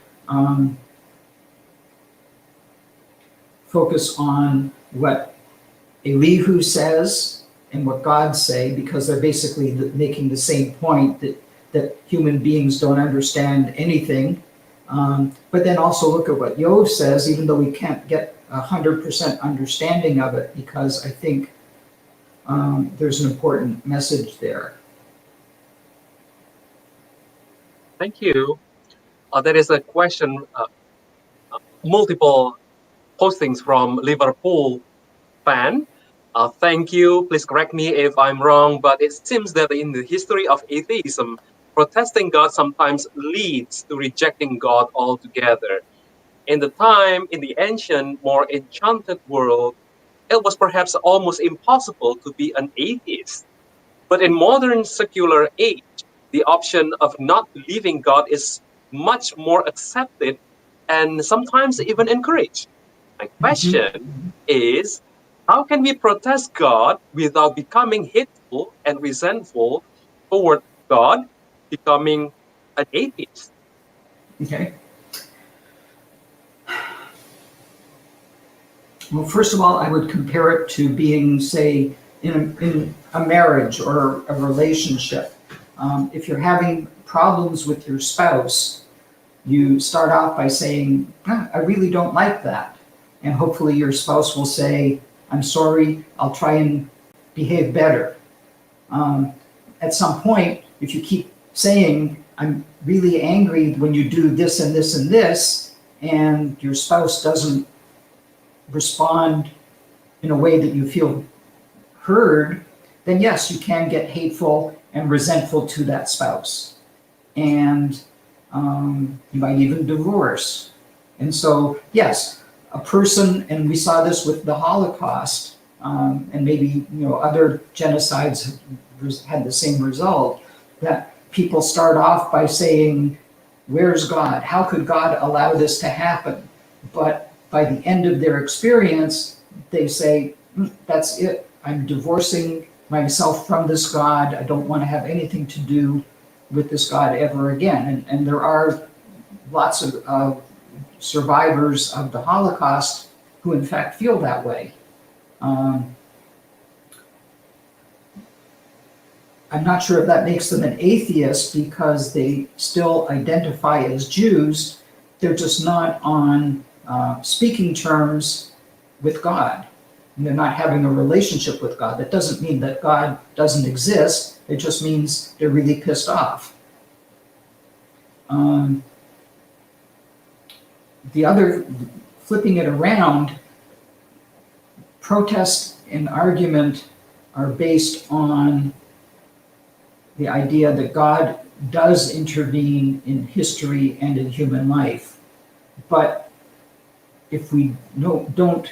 focus on what Elihu says and what God say, because they're basically making the same point that human beings don't understand anything. But then also look at what Job says, even though we can't get 100% understanding of it, because I think there's an important message there. Thank you. There is a question, multiple postings from Liverpool fan. Thank you. Please correct me if I'm wrong, but it seems that in the history of atheism, protesting God sometimes leads to rejecting God altogether. In the ancient, more enchanted world, it was perhaps almost impossible to be an atheist. But in modern secular age, the option of not believing God is much more accepted and sometimes even encouraged. My question is, how can we protest God without becoming hateful and resentful toward God, becoming an atheist? Okay. Well, first of all, I would compare it to being, say, in a marriage or a relationship. If you're having problems with your spouse, you start off by saying, I really don't like that. And hopefully your spouse will say, I'm sorry, I'll try and behave better. At some point, if you keep saying, I'm really angry when you do this and this and this, and your spouse doesn't respond in a way that you feel heard, then yes, you can get hateful and resentful to that spouse. And you might even divorce. And so, yes, a person, and we saw this with the Holocaust, and maybe other genocides had the same result, that people start off by saying, where's God? How could God allow this to happen? But by the end of their experience, they say, that's it. I'm divorcing myself from this God. I don't want to have anything to do with this God ever again. And there are lots of survivors of the Holocaust who in fact feel that way. I'm not sure if that makes them an atheist, because they still identify as Jews. They're just not on speaking terms with God. And they're not having a relationship with God. That doesn't mean that God doesn't exist. It just means they're really pissed off. The other, flipping it around, protest and argument are based on the idea that God does intervene in history and in human life. But if we don't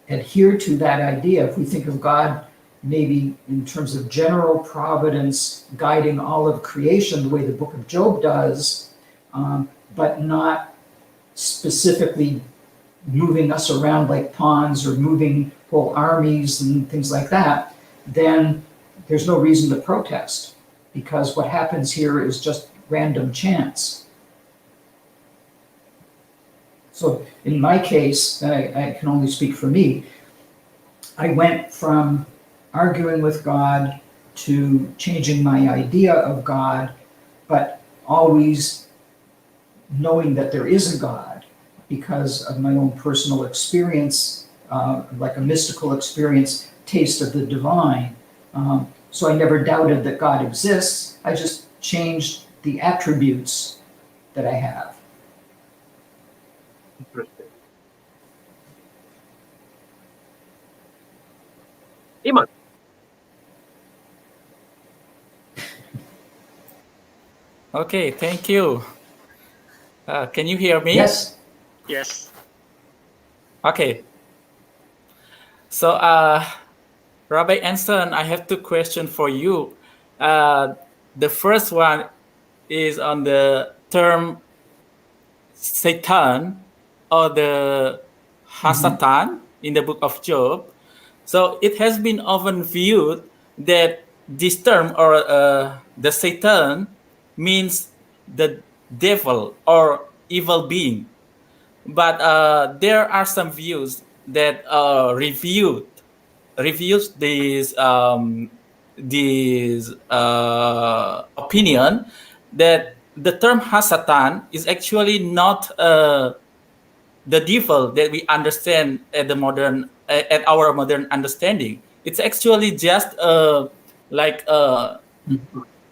adhere to that idea, if we think of God maybe in terms of general providence guiding all of creation the way the book of Job does, but not specifically moving us around like pawns or moving whole armies and things like that, then there's no reason to protest. because what happens here is just random chance. So in my case, I can only speak for me, I went from arguing with God to changing my idea of God, but always knowing that there is a God because of my own personal experience, like a mystical experience, taste of the divine. So I never doubted that God exists. I just changed the attributes that I have. Interesting. Iman. Okay, thank you. Can you hear me? Yes. Yes. Okay. So, Rabbi Anson, I have 2 questions for you. The first one is on the term Satan or the Hasatan in the book of Job. So it has been often viewed that this term or the Satan means the devil or evil being. But there are some views that reviews this opinion that the term Hasatan is actually not the devil that we understand at our modern understanding. It's actually just like a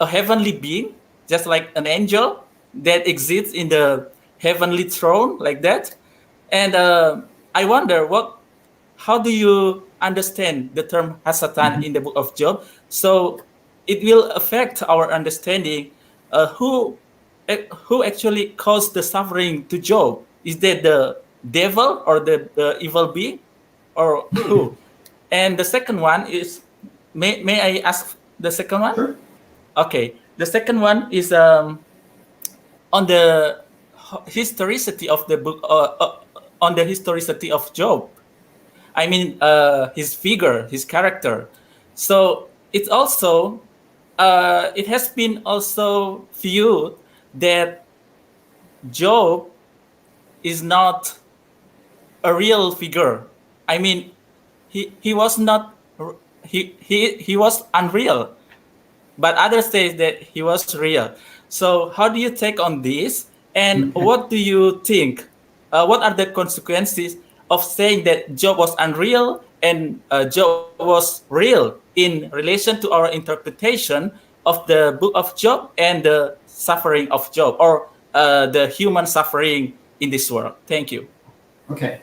heavenly being, just like an angel that exists in the heavenly throne, like that. And I wonder how do you understand the term Hasatan in the book of Job? So it will affect our understanding who actually caused the suffering to Job. Is that the devil or the evil being, or who? And the second one is, may I ask the second one? Sure. Okay, the second one is on the historicity of the book, on the historicity of Job. I mean, his figure, his character. So it's also, it has been also viewed that Job is not a real figure. I mean, he was not, he was unreal, but others say that he was real. So how do you take on this? And what do you think? What are the consequences of saying that Job was unreal and Job was real in relation to our interpretation of the book of Job and the suffering of Job, or the human suffering in this world? Thank you. Okay.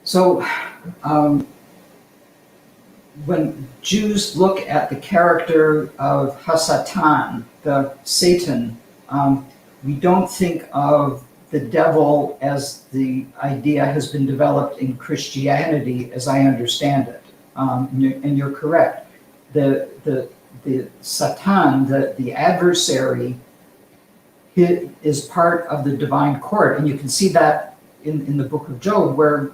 So when Jews look at the character of Hasatan, the Satan, we don't think of the devil as the idea has been developed in Christianity, as I understand it. And you're correct. The Satan, the adversary, is part of the divine court, and you can see that in the book of Job, where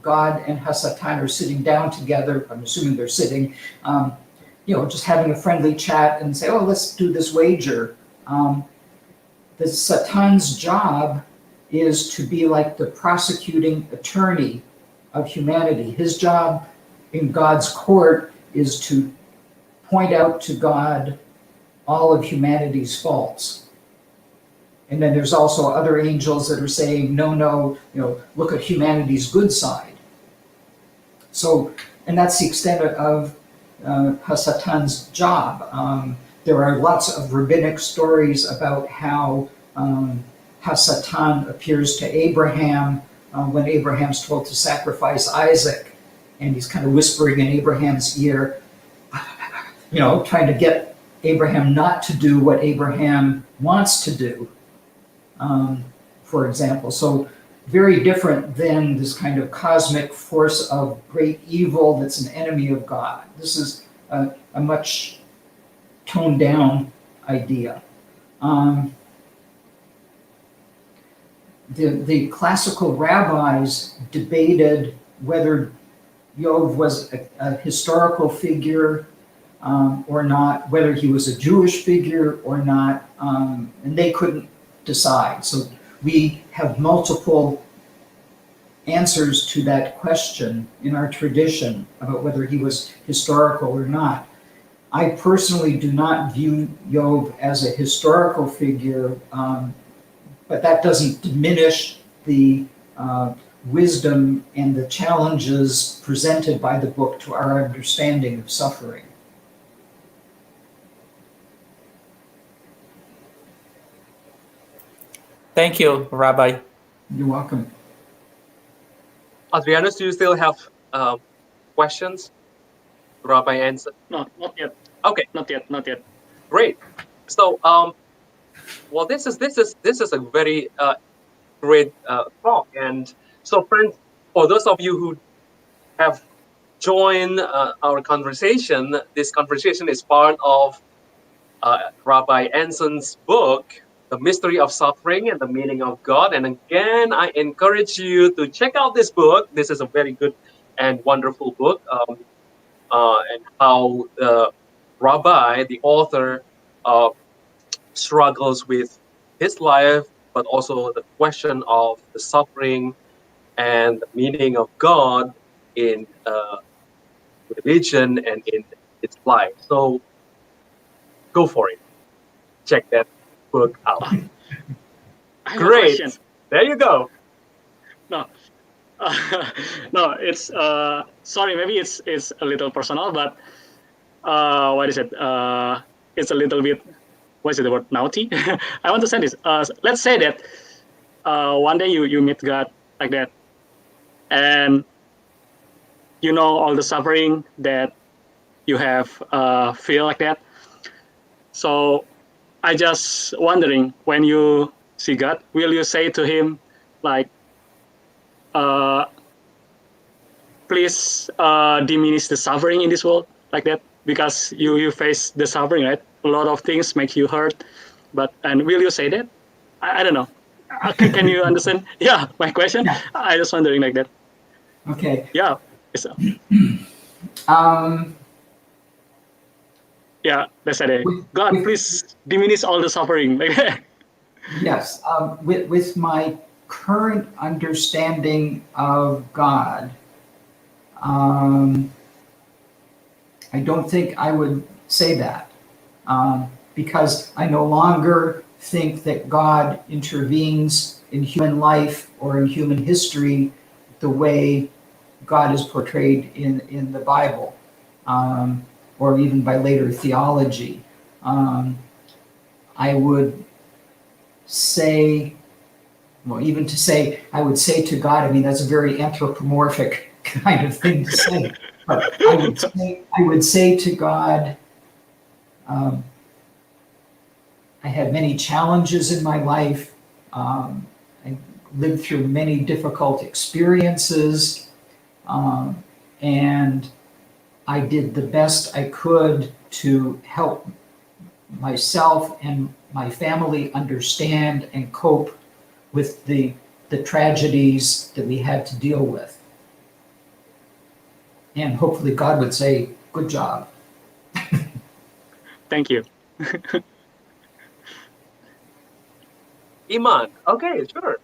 God and Hasatan are sitting down together. I'm assuming they're sitting, just having a friendly chat and say, "Oh, let's do this wager." The Satan's job is to be like the prosecuting attorney of humanity. His job in God's court is to point out to God all of humanity's faults. And then there's also other angels that are saying, no, look at humanity's good side. So, and that's the extent of Hasatan's job. There are lots of rabbinic stories about how Hasatan appears to Abraham when Abraham's told to sacrifice Isaac, and he's kind of whispering in Abraham's ear, trying to get Abraham not to do what Abraham wants to do, for example. So very different than this kind of cosmic force of great evil that's an enemy of God. This is a much toned down idea. The classical rabbis debated whether Job was a historical figure or not, whether he was a Jewish figure or not, and they couldn't decide. So we have multiple answers to that question in our tradition about whether he was historical or not. I personally do not view Job as a historical figure, but that doesn't diminish the wisdom and the challenges presented by the book to our understanding of suffering. Thank you, Rabbi. You're welcome. Adrianus, do you still have questions? Rabbi Anson? No, not yet. Okay, Not yet. great. So, well, this is a very great talk. And so, friends, for those of you who have joined our conversation, this conversation is part of Rabbi Anson's book, The Mystery of Suffering and the Meaning of God. And again, I encourage you to check out this book. This is a very good and wonderful book, and how the Rabbi, the author, struggles with his life, but also the question of the suffering and the meaning of God in religion and in its life. So go for it. Check that book out. I have a Great. question. There you go. No, no, it's sorry, maybe it's a little personal, but what is it? It's a little bit, what is it, the word naughty? I want to say this. Let's say that one day you meet God like that, and you know all the suffering that you have feel like that. So I just wondering, when you see God, will you say to him like, please diminish the suffering in this world, like that, because you face the suffering, right? A lot of things make you hurt, and will you say that? I don't know. Can you understand? Yeah, my question. Yeah. I just wondering like that. Okay. Yeah. Yeah, let's say that. God, please diminish all the suffering. Yes. With my current understanding of God, I don't think I would say that, because I no longer think that God intervenes in human life or in human history the way God is portrayed in the Bible, or even by later theology. I would say, well, even to say, I would say to God, I mean, that's a very anthropomorphic kind of thing to say. But I would say to God, I had many challenges in my life. I lived through many difficult experiences, and I did the best I could to help myself and my family understand and cope with the tragedies that we had to deal with. And hopefully God would say, good job. Thank you. Iman. Okay, sure.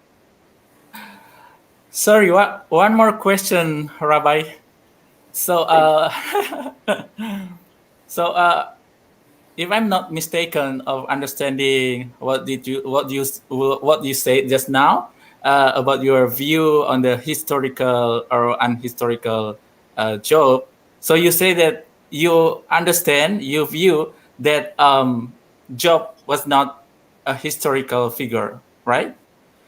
Sorry, one more question, Rabbi. So, if I'm not mistaken of understanding what you said just now about your view on the historical or unhistorical Job, so you say that you view that Job was not a historical figure, right?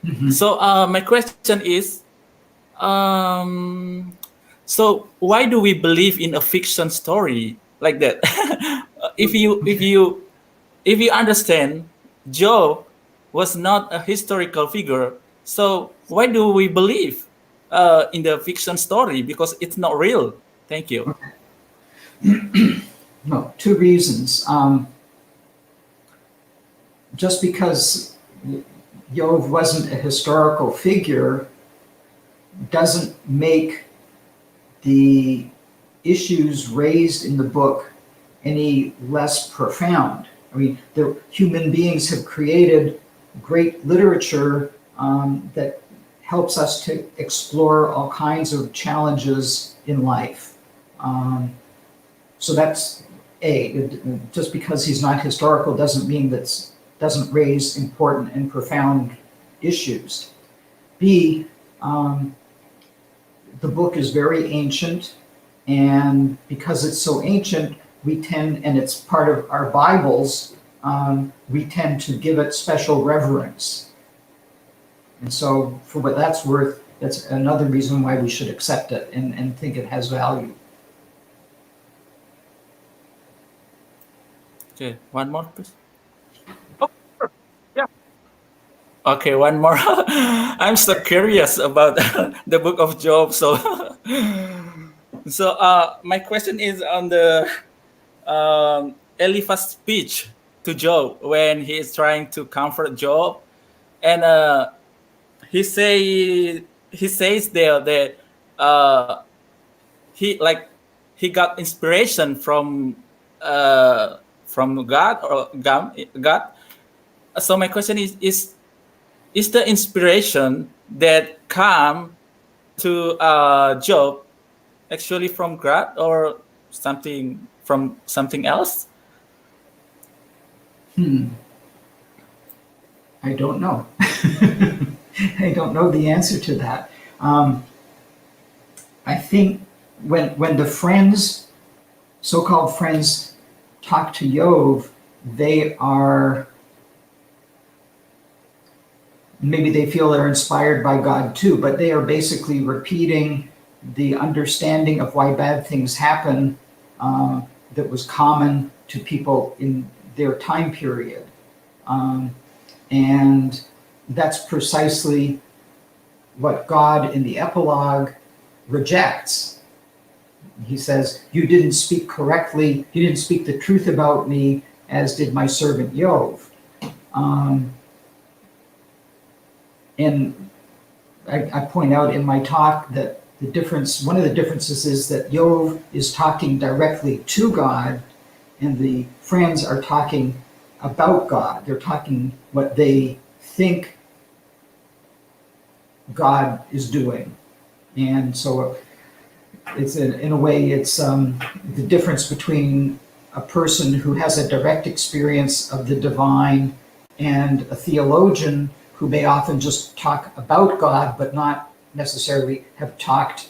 Mm-hmm. So my question is, so why do we believe in a fiction story like that? If you understand Job was not a historical figure, so why do we believe in the fiction story? Because it's not real. Thank you. No, two reasons. Just because Job wasn't a historical figure doesn't make the issues raised in the book any less profound. I mean, the human beings have created great literature that helps us to explore all kinds of challenges in life. So that's A. Just because he's not historical doesn't mean that doesn't raise important and profound issues. B, the book is very ancient, and because it's so ancient, we tend, and it's part of our Bibles, we tend to give it special reverence. And so for what that's worth, that's another reason why we should accept it and think it has value. Okay, one more, please. Oh, sure. Yeah. Okay, one more. I'm so curious about the book of Job. So, my question is on the Eliphaz's speech to Job when he is trying to comfort Job, and he says there that he got inspiration from God or God. So my question is the inspiration that come to Job actually from God or something from something else? I don't know. I don't know the answer to that. I think when the friends, so-called friends, talk to Job, they are, maybe they feel they're inspired by God too, but they are basically repeating the understanding of why bad things happen that was common to people in their time period. And that's precisely what God in the epilogue rejects. He says, you didn't speak correctly, you didn't speak the truth about me, as did my servant Job. And I point out in my talk that the difference, one of the differences is that Job is talking directly to God, and the friends are talking about God. They're talking what they think God is doing. And so it's in a way, it's the difference between a person who has a direct experience of the divine and a theologian who may often just talk about God, but not necessarily have talked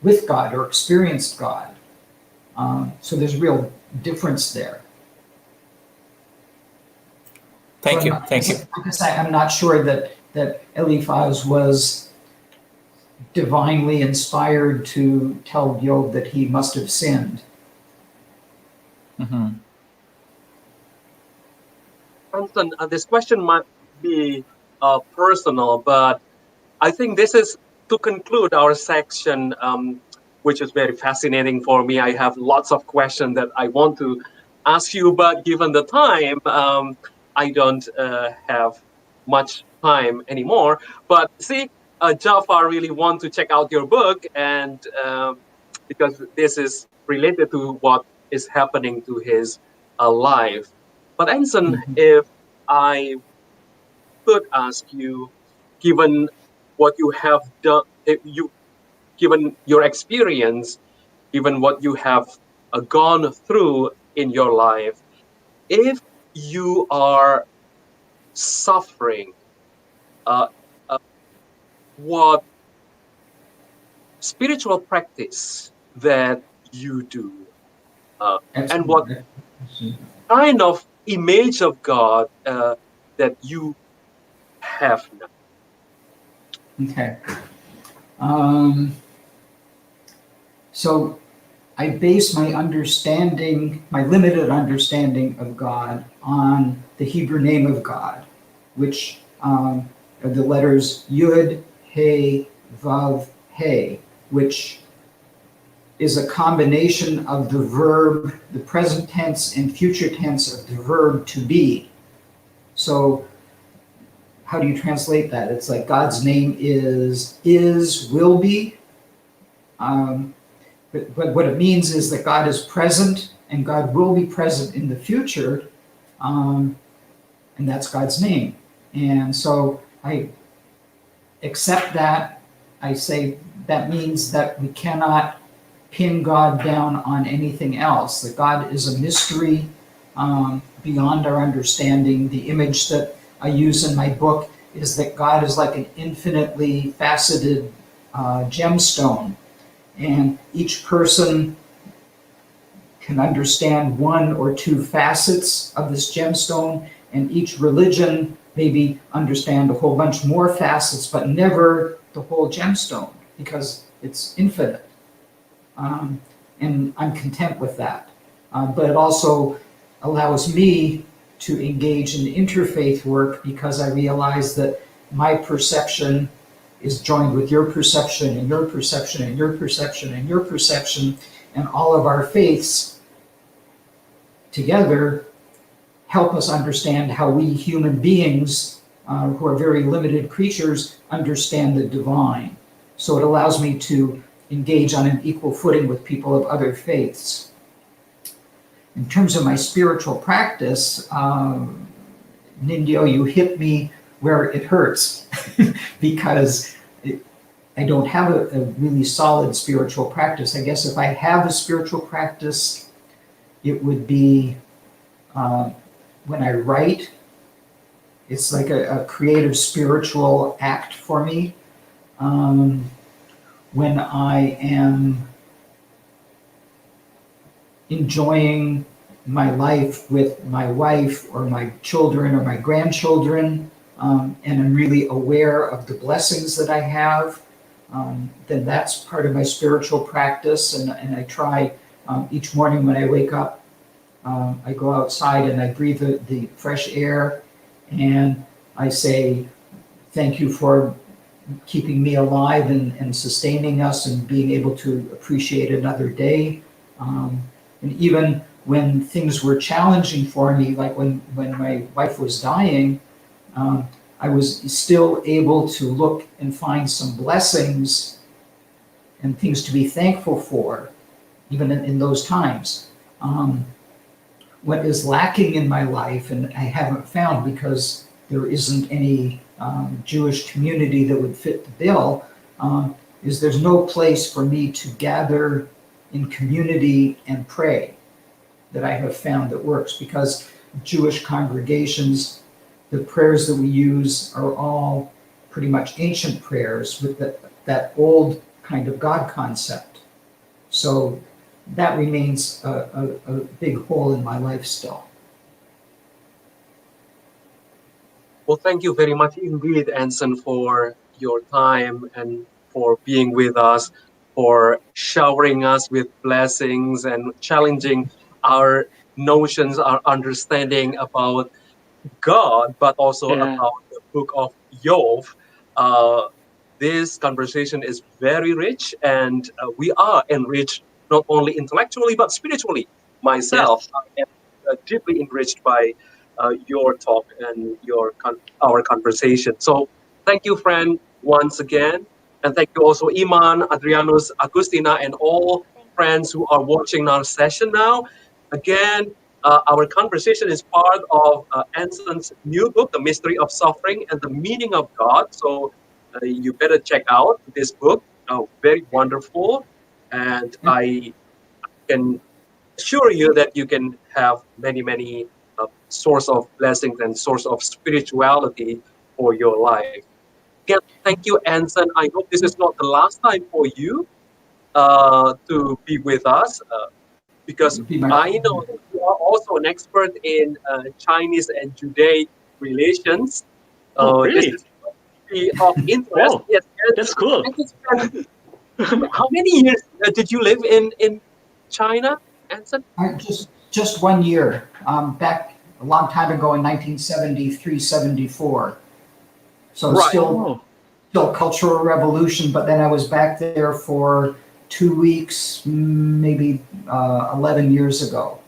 with God or experienced God. So there's a real difference there. Thank you. Because I'm not sure that Eliphaz was divinely inspired to tell Job that he must have sinned. Mm-hmm. Anson, this question might be personal, but I think this is to conclude our section, which is very fascinating for me. I have lots of questions that I want to ask you, but given the time, I don't have much time anymore. But see, Jafar really want to check out your book, and because this is related to what is happening to his life. But Anson, if I could ask you, given what you have done, given your experience, given what you have gone through in your life, if you are suffering, what spiritual practice that you do, and what kind of image of God that you have now? Okay. So I base my understanding, my limited understanding of God, on the Hebrew name of God, which are the letters Yud, He, Vav, He, which is a combination of the verb, the present tense and future tense of the verb to be. So how do you translate that? It's like God's name is, will be. But what it means is that God is present and God will be present in the future, and that's God's name. And so I accept that. I say that means that we cannot pin God down on anything else, that God is a mystery beyond our understanding. The image that I use in my book is that God is like an infinitely faceted gemstone, and each person can understand one or two facets of this gemstone, and each religion maybe understand a whole bunch more facets, but never the whole gemstone, because it's infinite. And I'm content with that. But it also allows me to engage in interfaith work, because I realize that my perception is joined with your perception and your perception and your perception and your perception, and all of our faiths together help us understand how we human beings, who are very limited creatures, understand the divine. So it allows me to engage on an equal footing with people of other faiths. In terms of my spiritual practice, Nindyo, you hit me where it hurts because I don't have a really solid spiritual practice. I guess if I have a spiritual practice, it would be when I write. It's like a creative spiritual act for me. When I am enjoying my life with my wife or my children or my grandchildren, and I'm really aware of the blessings that I have, then that's part of my spiritual practice. And I try each morning when I wake up, I go outside and I breathe the fresh air, and I say, thank you for keeping me alive and sustaining us and being able to appreciate another day. And even when things were challenging for me, like when my wife was dying, I was still able to look and find some blessings and things to be thankful for, even in those times. What is lacking in my life, and I haven't found because there isn't any Jewish community that would fit the bill, is there's no place for me to gather in community and pray that I have found that works, because Jewish congregations, the prayers that we use are all pretty much ancient prayers with that old kind of God concept. So that remains a big hole in my life still. Well, thank you very much indeed, Anson, for your time and for being with us, for showering us with blessings and challenging our notions, our understanding about God, but also about the book of Job. This conversation is very rich, and we are enriched not only intellectually but spiritually. Myself, I am deeply enriched by your talk and our conversation. So thank you, friend, once again. And thank you also, Iman, Adrianus, Agustina, and all friends who are watching our session now. Again, our conversation is part of Anson's new book, The Mystery of Suffering and the Meaning of God. So you better check out this book. Very wonderful. And I can assure you that you can have many source of blessings and source of spirituality for your life. Again, thank you, Anson. I hope this is not the last time for you to be with us, because I know that you are also an expert in Chinese and Judaic relations. Really? This is of interest. Oh, Yes, that's cool. How many years did you live in China, Anson? Just 1 year, back a long time ago in 1973, 74. So Right. still Cultural Revolution, but then I was back there for 2 weeks, maybe 11 years ago.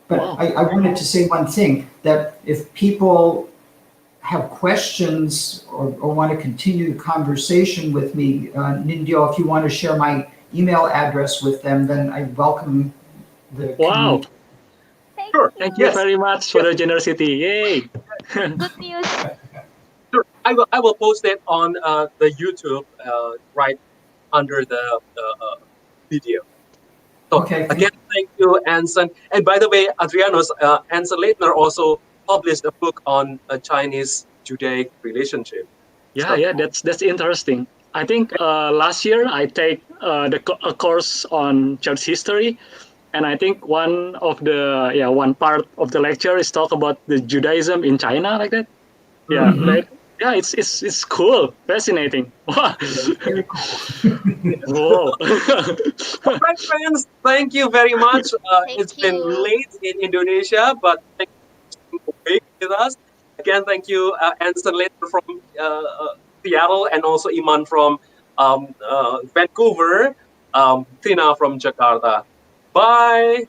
But I wanted to say one thing, that if people have questions or want to continue the conversation with me, Nindyo, if you want to share my email address with them, then I welcome the Wow. community. Thank Sure. you. Thank you Yes. very much for the generosity. Yay. Good news. Sure. I will post it on the YouTube right under the video. So Okay, again, thank you, Anson. And by the way, Adrianos, Anson Laytner also published a book on a Chinese-Judaic relationship. So Yeah, that's interesting. I think last year I take a course on church history, and I think one part of the lecture is talk about the Judaism in China, like that. Yeah, Mhm. yeah, it's cool, fascinating. Wow. Very cool. Whoa. all right, friends, thank you very much. It's Thank been you. late in Indonesia, but thank you for being with us. Again, thank you, Anson Laytner from Seattle, and also Iman from Vancouver, Tina from Jakarta. Bye.